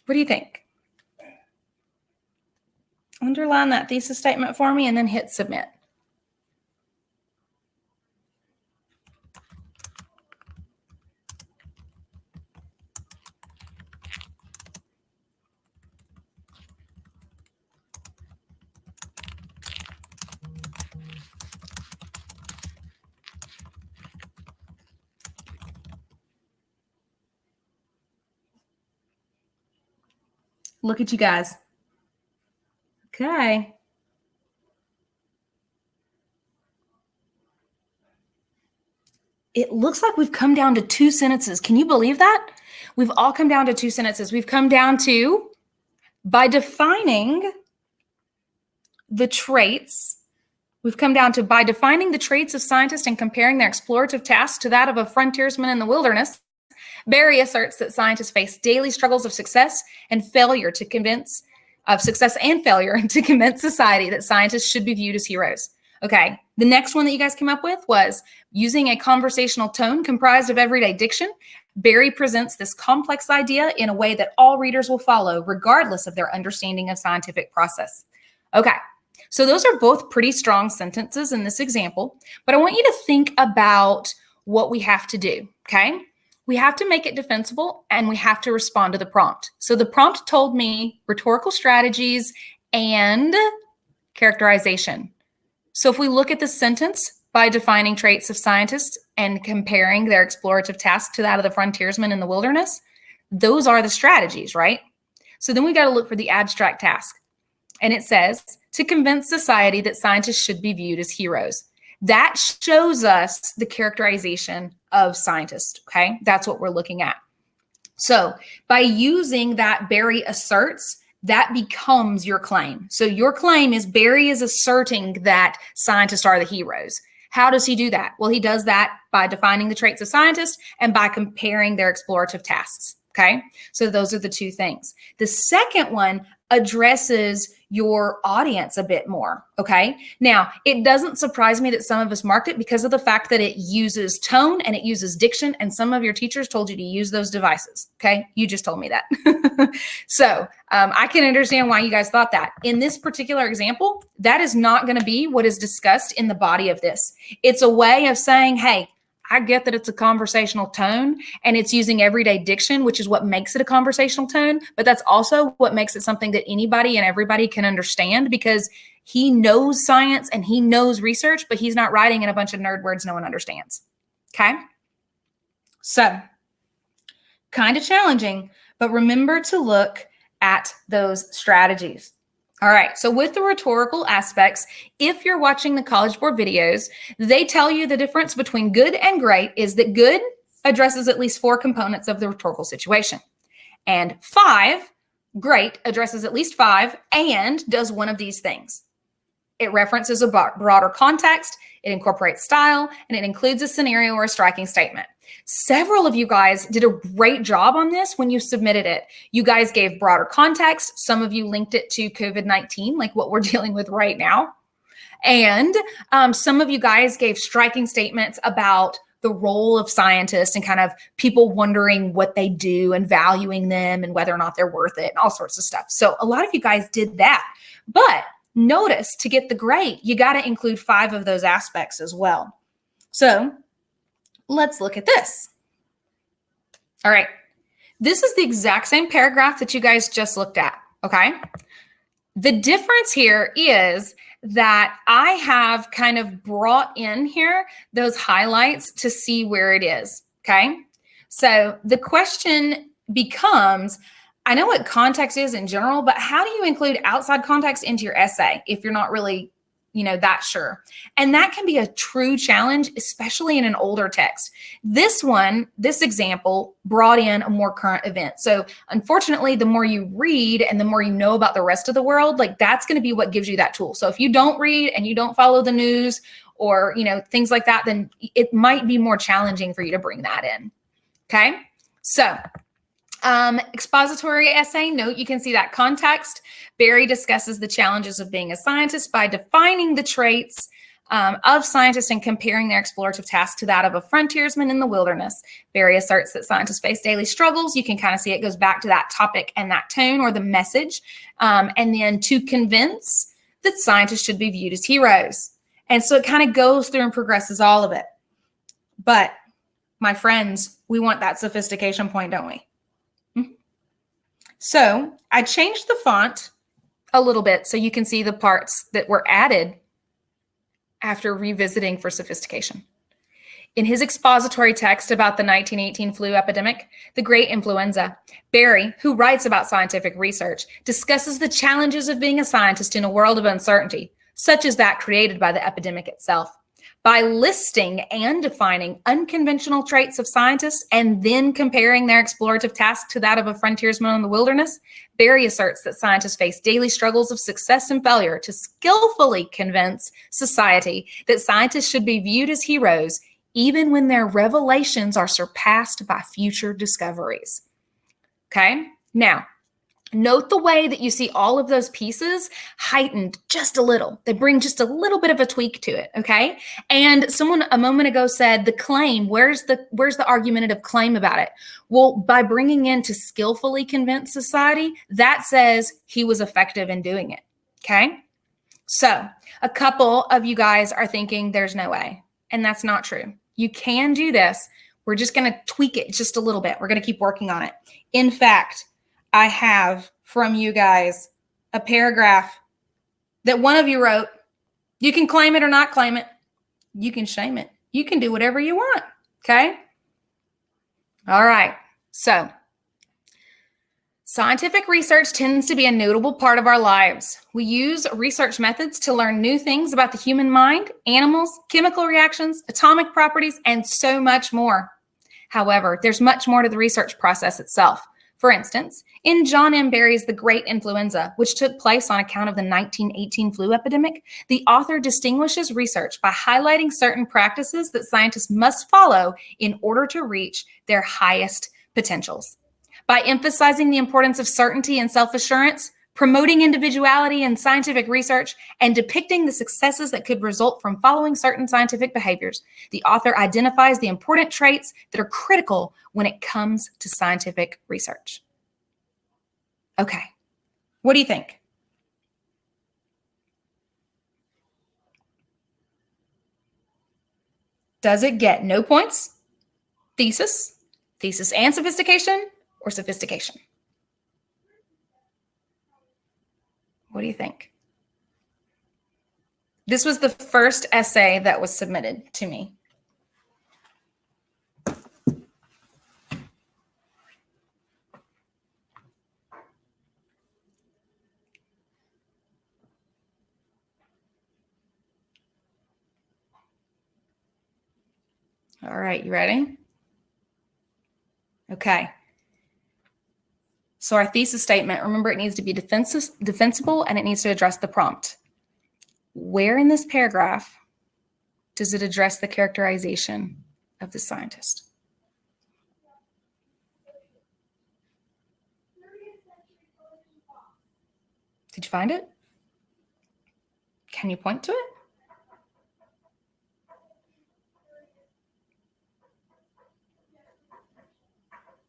What do you think? Underline that thesis statement for me and then hit submit. Look at you guys. Okay. It looks like we've come down to 2 sentences. Can you believe that? We've all come down to 2 sentences. We've come down to, by defining the traits, by defining the traits of scientists and comparing their explorative tasks to that of a frontiersman in the wilderness, Barry asserts that scientists face daily struggles of success and failure to convince society that scientists should be viewed as heroes. Okay, the next one that you guys came up with was using a conversational tone comprised of everyday diction. Barry presents this complex idea in a way that all readers will follow, regardless of their understanding of scientific process. Okay, so those are both pretty strong sentences in this example, but I want you to think about what we have to do, okay? We have to make it defensible and we have to respond to the prompt. So the prompt told me rhetorical strategies and characterization. So if we look at the sentence, by defining traits of scientists and comparing their explorative task to that of the frontiersman in the wilderness, those are the strategies, right? So then we got to look for the abstract task. And it says, to convince society that scientists should be viewed as heroes. That shows us the characterization of scientists, okay? That's what we're looking at. So by using that Barry asserts, that becomes your claim. So your claim is Barry is asserting that scientists are the heroes. How does he do that? Well, he does that by defining the traits of scientists and by comparing their explorative tasks, okay? So those are the 2 things. The second one addresses your audience a bit more, okay? Now, it doesn't surprise me that some of us marked it because of the fact that it uses tone and it uses diction, and some of your teachers told you to use those devices, okay? You just told me that. So I can understand why you guys thought that. In this particular example, that is not going to be what is discussed in the body of this. It's a way of saying, hey, I get that it's a conversational tone and it's using everyday diction, which is what makes it a conversational tone, but that's also what makes it something that anybody and everybody can understand, because he knows science and he knows research, but he's not writing in a bunch of nerd words no one understands. Okay? So, kind of challenging, but remember to look at those strategies. All right, so with the rhetorical aspects, if you're watching the College Board videos, they tell you the difference between good and great is that good addresses at least 4 components of the rhetorical situation. And 5, great, addresses at least 5 and does one of these things. It references a broader context, it incorporates style, and it includes a scenario or a striking statement. Several of you guys did a great job on this when you submitted it. You guys gave broader context. Some of you linked it to COVID-19, like what we're dealing with right now. And some of you guys gave striking statements about the role of scientists and kind of people wondering what they do and valuing them and whether or not they're worth it and all sorts of stuff. So a lot of you guys did that. But notice, to get the grade, you got to include 5 of those aspects as well. So let's look at this. All right. This is the exact same paragraph that you guys just looked at, okay? The difference here is that I have kind of brought in here those highlights to see where it is, okay? So the question becomes, I know what context is in general, but how do you include outside context into your essay if you're not really, that sure? And that can be a true challenge, especially in an older text. This example brought in a more current event. So unfortunately, the more you read and the more you know about the rest of the world, like that's going to be what gives you that tool. So if you don't read and you don't follow the news or, things like that, then it might be more challenging for you to bring that in. Okay. So expository essay, note you can see that context. Barry discusses the challenges of being a scientist by defining the traits of scientists and comparing their explorative task to that of a frontiersman in the wilderness. Barry asserts that scientists face daily struggles. You can kind of see it goes back to that topic and that tone or the message. And then to convince that scientists should be viewed as heroes. And so it kind of goes through and progresses all of it. But my friends, we want that sophistication point, don't we? So I changed the font a little bit so you can see the parts that were added after revisiting for sophistication. In his expository text about the 1918 flu epidemic, the Great Influenza, Barry, who writes about scientific research, discusses the challenges of being a scientist in a world of uncertainty, such as that created by the epidemic itself. By listing and defining unconventional traits of scientists and then comparing their explorative task to that of a frontiersman in the wilderness, Barry asserts that scientists face daily struggles of success and failure to skillfully convince society that scientists should be viewed as heroes, even when their revelations are surpassed by future discoveries. Okay? Now, note the way that you see all of those pieces heightened just a little. They bring just a little bit of a tweak to it, okay? And someone a moment ago said the claim, where's the argumentative claim about it? Well, by bringing in to skillfully convince society, that says he was effective in doing it, okay? So a couple of you guys are thinking there's no way, and that's not true. You can do this. We're just going to tweak it just a little bit. We're going to keep working on it. In fact, I have from you guys a paragraph that one of you wrote. You can claim it or not claim it. You can shame it. You can do whatever you want. Okay? All right. So, scientific research tends to be a notable part of our lives. We use research methods to learn new things about the human mind, animals, chemical reactions, atomic properties, and so much more. However, there's much more to the research process itself. For instance, in John M. Barry's The Great Influenza, which took place on account of the 1918 flu epidemic, the author distinguishes research by highlighting certain practices that scientists must follow in order to reach their highest potentials. By emphasizing the importance of certainty and self-assurance, promoting individuality in scientific research, and depicting the successes that could result from following certain scientific behaviors, the author identifies the important traits that are critical when it comes to scientific research. Okay, what do you think? Does it get no points, thesis and sophistication, or sophistication? What do you think? This was the first essay that was submitted to me. All right, you ready? Okay. So our thesis statement, remember, it needs to be defensible and it needs to address the prompt. Where in this paragraph does it address the characterization of the scientist? Did you find it? Can you point to it?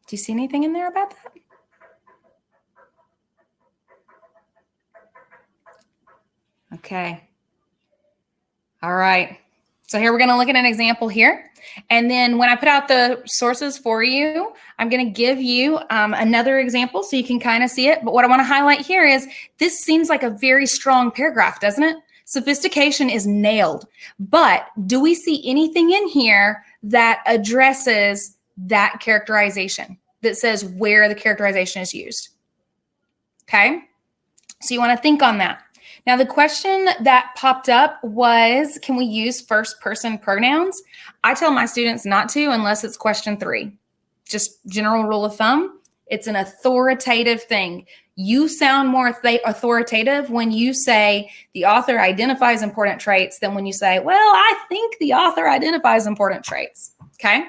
Do you see anything in there about that? Okay. All right. So here we're going to look at an example here. And then when I put out the sources for you, I'm going to give you another example so you can kind of see it. But what I want to highlight here is this seems like a very strong paragraph, doesn't it? Sophistication is nailed. But do we see anything in here that addresses that characterization, that says where the characterization is used? Okay. So you want to think on that. Now, the question that popped up was, can we use first person pronouns? I tell my students not to unless it's question 3. Just general rule of thumb. It's an authoritative thing. You sound more authoritative when you say the author identifies important traits than when you say, well, I think the author identifies important traits. Okay.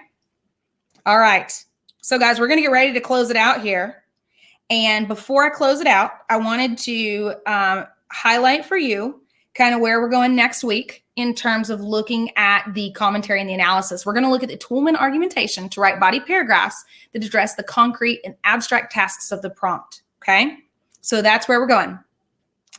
All right. So guys, we're going to get ready to close it out here. And before I close it out, I wanted to highlight for you kind of where we're going next week in terms of looking at the commentary and the analysis. We're going to look at the Toolman argumentation to write body paragraphs that address the concrete and abstract tasks of the prompt. Okay, so that's where we're going.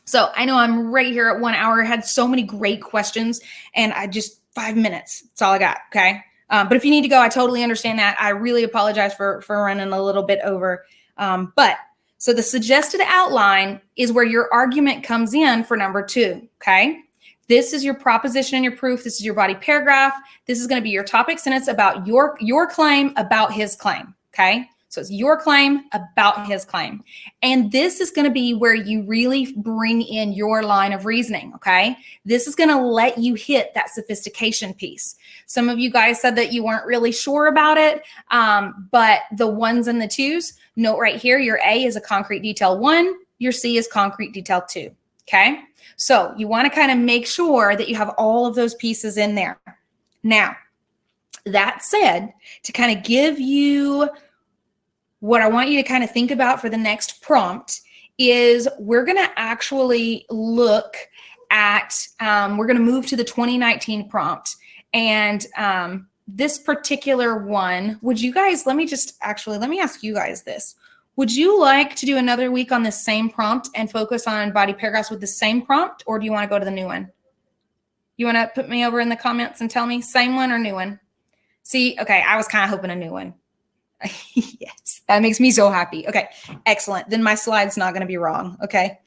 So I know I'm right here at 1 hour. I had so many great questions and I just 5 minutes. That's all I got. Okay. But if you need to go, I totally understand that. I really apologize for running a little bit over. So the suggested outline is where your argument comes in for number 2, okay? This is your proposition and your proof. This is your body paragraph. This is going to be your topic sentence about your claim about his claim, okay? So it's your claim about his claim. And this is going to be where you really bring in your line of reasoning, okay? This is going to let you hit that sophistication piece. Some of you guys said that you weren't really sure about it, but the 1s and the 2s, note right here, your A is a concrete detail 1, your C is concrete detail 2, okay? So you want to kind of make sure that you have all of those pieces in there. Now, that said, to kind of give you what I want you to kind of think about for the next prompt is we're going to actually look at, we're going to move to the 2019 prompt. And this particular one, would you guys, let me ask you guys this. Would you like to do another week on the same prompt and focus on body paragraphs with the same prompt, or do you want to go to the new one? You want to put me over in the comments and tell me same one or new one? See, okay, I was kind of hoping a new one. Yes, that makes me so happy. Okay, excellent. Then my slide's not going to be wrong. Okay.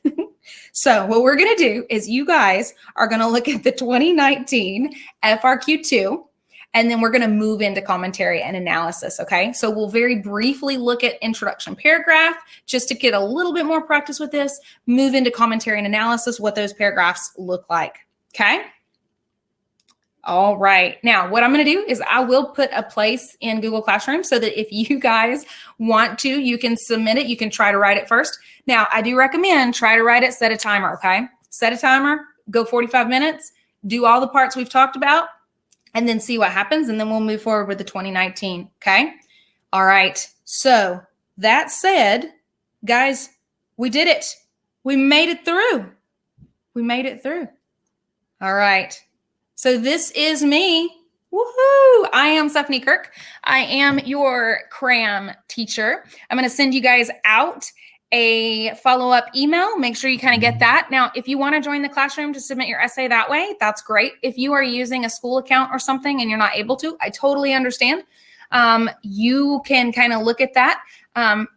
So what we're going to do is you guys are going to look at the 2019 FRQ2, and then we're going to move into commentary and analysis. Okay. So we'll very briefly look at introduction paragraph just to get a little bit more practice with this, move into commentary and analysis, what those paragraphs look like. Okay. All right. Now, what I'm going to do is I will put a place in Google Classroom so that if you guys want to, you can submit it. You can try to write it first. Now, I do recommend try to write it, set a timer, okay? Set a timer, go 45 minutes, do all the parts we've talked about, and then see what happens, and then we'll move forward with the 2019, okay? All right. So that said, guys, we did it. We made it through. We made it through. All right. So this is me. Woohoo! I am Stephanie Kirk. I am your CRAM teacher. I'm going to send you guys out a follow-up email. Make sure you kind of get that. Now, if you want to join the classroom to submit your essay that way, that's great. If you are using a school account or something and you're not able to, I totally understand. You can kind of look at that.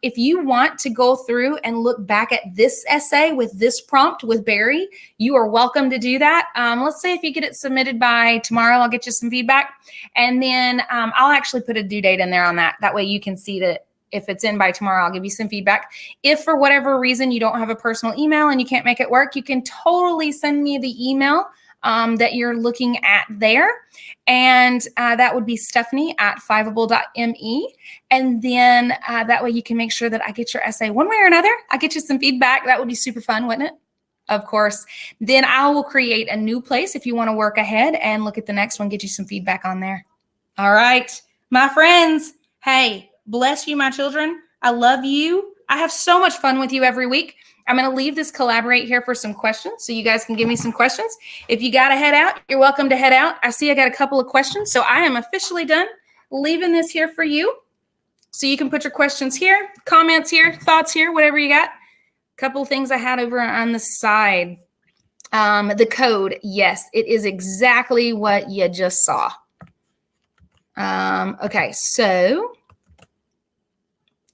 If you want to go through and look back at this essay with this prompt with Barry, you are welcome to do that. Let's say if you get it submitted by tomorrow, I'll get you some feedback. And then I'll actually put a due date in there on that. That way you can see that if it's in by tomorrow, I'll give you some feedback. If for whatever reason you don't have a personal email and you can't make it work, you can totally send me the email that you're looking at there. And that would be Stephanie@fiveable.me. And then that way you can make sure that I get your essay one way or another. I get you some feedback. That would be super fun, wouldn't it? Of course. Then I will create a new place if you want to work ahead and look at the next one, get you some feedback on there. All right, my friends. Hey, bless you, my children. I love you. I have so much fun with you every week. I'm going to leave this collaborate here for some questions so you guys can give me some questions. If you got to head out, you're welcome to head out. I see I got a couple of questions, so I am officially done leaving this here for you. So you can put your questions here, comments here, thoughts here, whatever you got. Couple of things I had over on the side. The code, yes, it is exactly what you just saw. Okay, so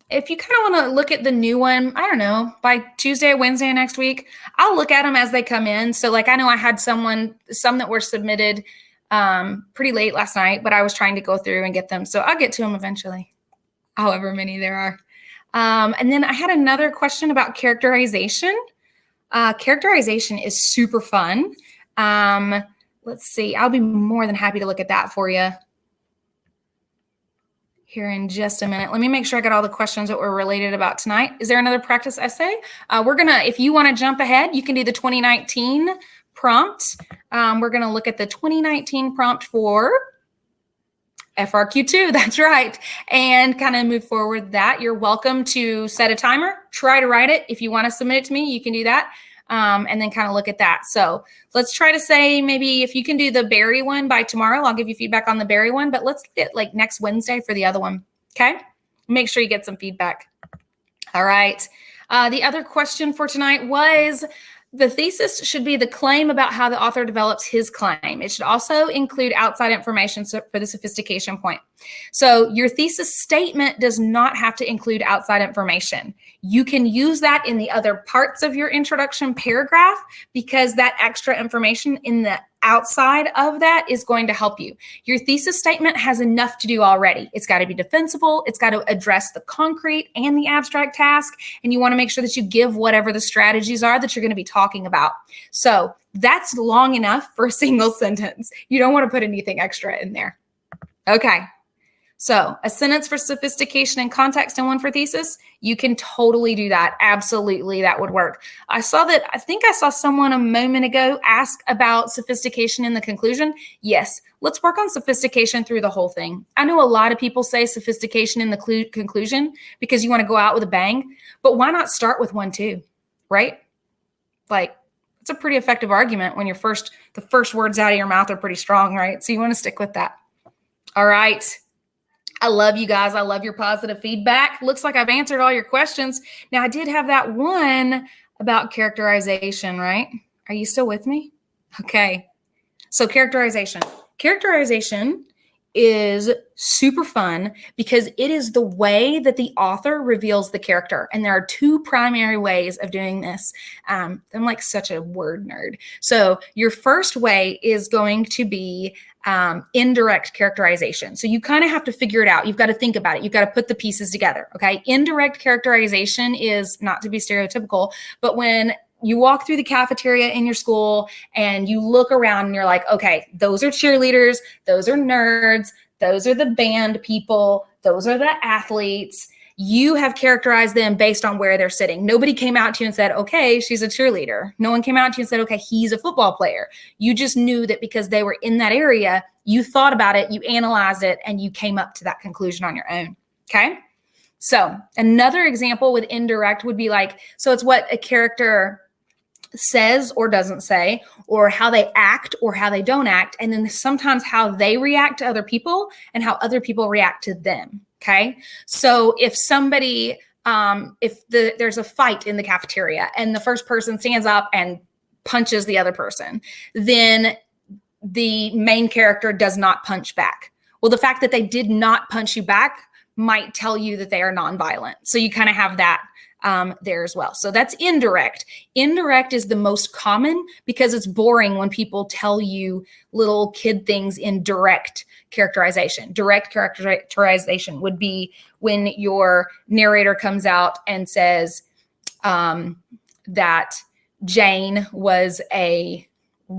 if you kind of want to look at the new one, I don't know, by Tuesday or Wednesday next week, I'll look at them as they come in. So like I know I had some that were submitted pretty late last night, but I was trying to go through and get them. So I'll get to them eventually, however many there are. And then I had another question about characterization. Characterization is super fun. Let's see. I'll be more than happy to look at that for you here in just a minute. Let me make sure I got all the questions that were related about tonight. Is there another practice essay? If you want to jump ahead, you can do the 2019 prompt. We're going to look at the 2019 prompt for FRQ2, that's right, and kind of move forward with that. You're welcome to set a timer, try to write it. If you want to submit it to me, you can do that, and then kind of look at that. So let's try to say maybe if you can do the berry one by tomorrow, I'll give you feedback on the berry one, but let's get like next Wednesday for the other one, okay? Make sure you get some feedback. All right. The other question for tonight was, the thesis should be the claim about how the author develops his claim. It should also include outside information for the sophistication point. So your thesis statement does not have to include outside information. You can use that in the other parts of your introduction paragraph because that extra information in the outside of that is going to help you. Your thesis statement has enough to do already. It's got to be defensible. It's got to address the concrete and the abstract task. And you want to make sure that you give whatever the strategies are that you're going to be talking about. So that's long enough for a single sentence. You don't want to put anything extra in there. Okay. So a sentence for sophistication and context and one for thesis, you can totally do that. Absolutely, that would work. I think I saw someone a moment ago ask about sophistication in the conclusion. Yes, let's work on sophistication through the whole thing. I know a lot of people say sophistication in the conclusion because you want to go out with a bang, but why not start with one too, right? Like, it's a pretty effective argument when the first words out of your mouth are pretty strong, right? So you want to stick with that. All right. I love you guys. I love your positive feedback. Looks like I've answered all your questions. Now, I did have that one about characterization, right? Are you still with me? Okay. So characterization. Characterization is super fun because it is the way that the author reveals the character. And there are two primary ways of doing this. I'm like such a word nerd. So your first way is going to be indirect characterization. So you kind of have to figure it out. You've got to think about it. You've got to put the pieces together. Okay. Indirect characterization is, not to be stereotypical, but when you walk through the cafeteria in your school and you look around and you're like, okay, those are cheerleaders, those are nerds, those are the band people, those are the athletes. You have characterized them based on where they're sitting. Nobody came out to you and said, okay, she's a cheerleader. No one came out to you and said, okay, he's a football player. You just knew that because they were in that area, you thought about it, you analyzed it, and you came up to that conclusion on your own. Okay. So another example with indirect would be like, so it's what a character says or doesn't say, or how they act or how they don't act, and then sometimes how they react to other people and how other people react to them. Okay, so if somebody, there's a fight in the cafeteria and the first person stands up and punches the other person, then the main character does not punch back. Well, the fact that they did not punch you back might tell you that they are nonviolent. So you kind of have that there as well. So that's indirect. Indirect is the most common because it's boring when people tell you little kid things in direct characterization. Direct characterization would be when your narrator comes out and says that Jane was a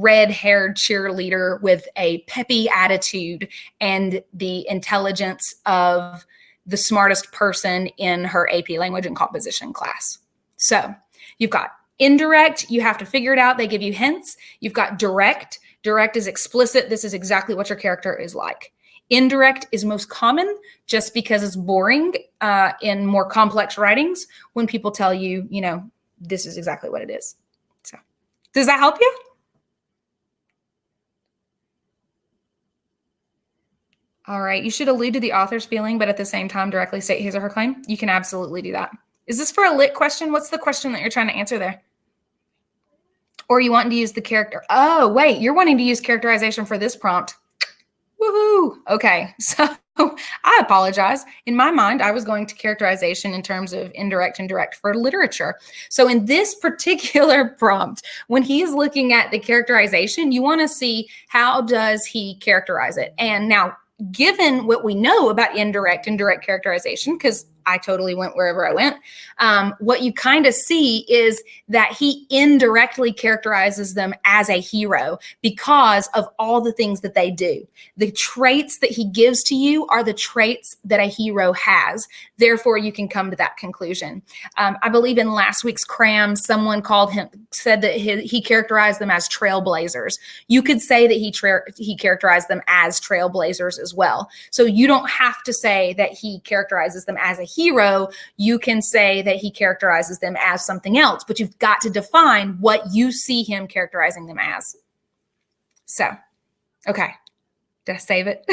red-haired cheerleader with a peppy attitude and the intelligence of the smartest person in her AP language and composition class. So you've got indirect, you have to figure it out. They give you hints. You've got direct. Direct is explicit. This is exactly what your character is like. Indirect is most common just because it's boring in more complex writings when people tell you, this is exactly what it is. So does that help you? All right. You should allude to the author's feeling, but at the same time, directly state his or her claim. You can absolutely do that. Is this for a lit question? What's the question that you're trying to answer there? Or you wanting to use the character? Oh, wait, you're wanting to use characterization for this prompt. Woohoo. Okay. So I apologize. In my mind, I was going to characterization in terms of indirect and direct for literature. So in this particular prompt, when he is looking at the characterization, you want to see how does he characterize it? And now, given what we know about indirect and direct characterization, because I totally went wherever I went, what you kind of see is that he indirectly characterizes them as a hero because of all the things that they do. The traits that he gives to you are the traits that a hero has. Therefore, you can come to that conclusion. I believe in last week's CRAM, someone said that he characterized them as trailblazers. You could say that he characterized them as trailblazers as well. So you don't have to say that he characterizes them as a hero. You can say that he characterizes them as something else, but you've got to define what you see him characterizing them as. So, okay. Did I save it?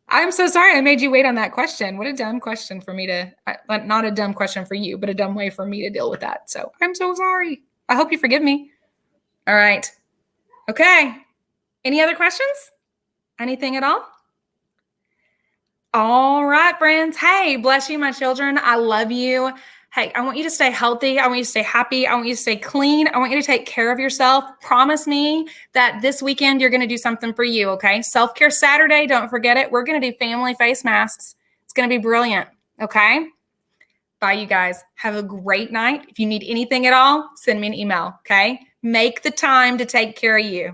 I'm so sorry I made you wait on that question. What a dumb question for me not a dumb question for you, but a dumb way for me to deal with that. So I'm so sorry. I hope you forgive me. All right. Okay. Any other questions? Anything at all? All right, friends. Hey, bless you, my children. I love you. Hey, I want you to stay healthy. I want you to stay happy. I want you to stay clean. I want you to take care of yourself. Promise me that this weekend you're going to do something for you, okay? Self-care Saturday, don't forget it. We're going to do family face masks. It's going to be brilliant, okay? Bye, you guys. Have a great night. If you need anything at all, send me an email, okay? Make the time to take care of you.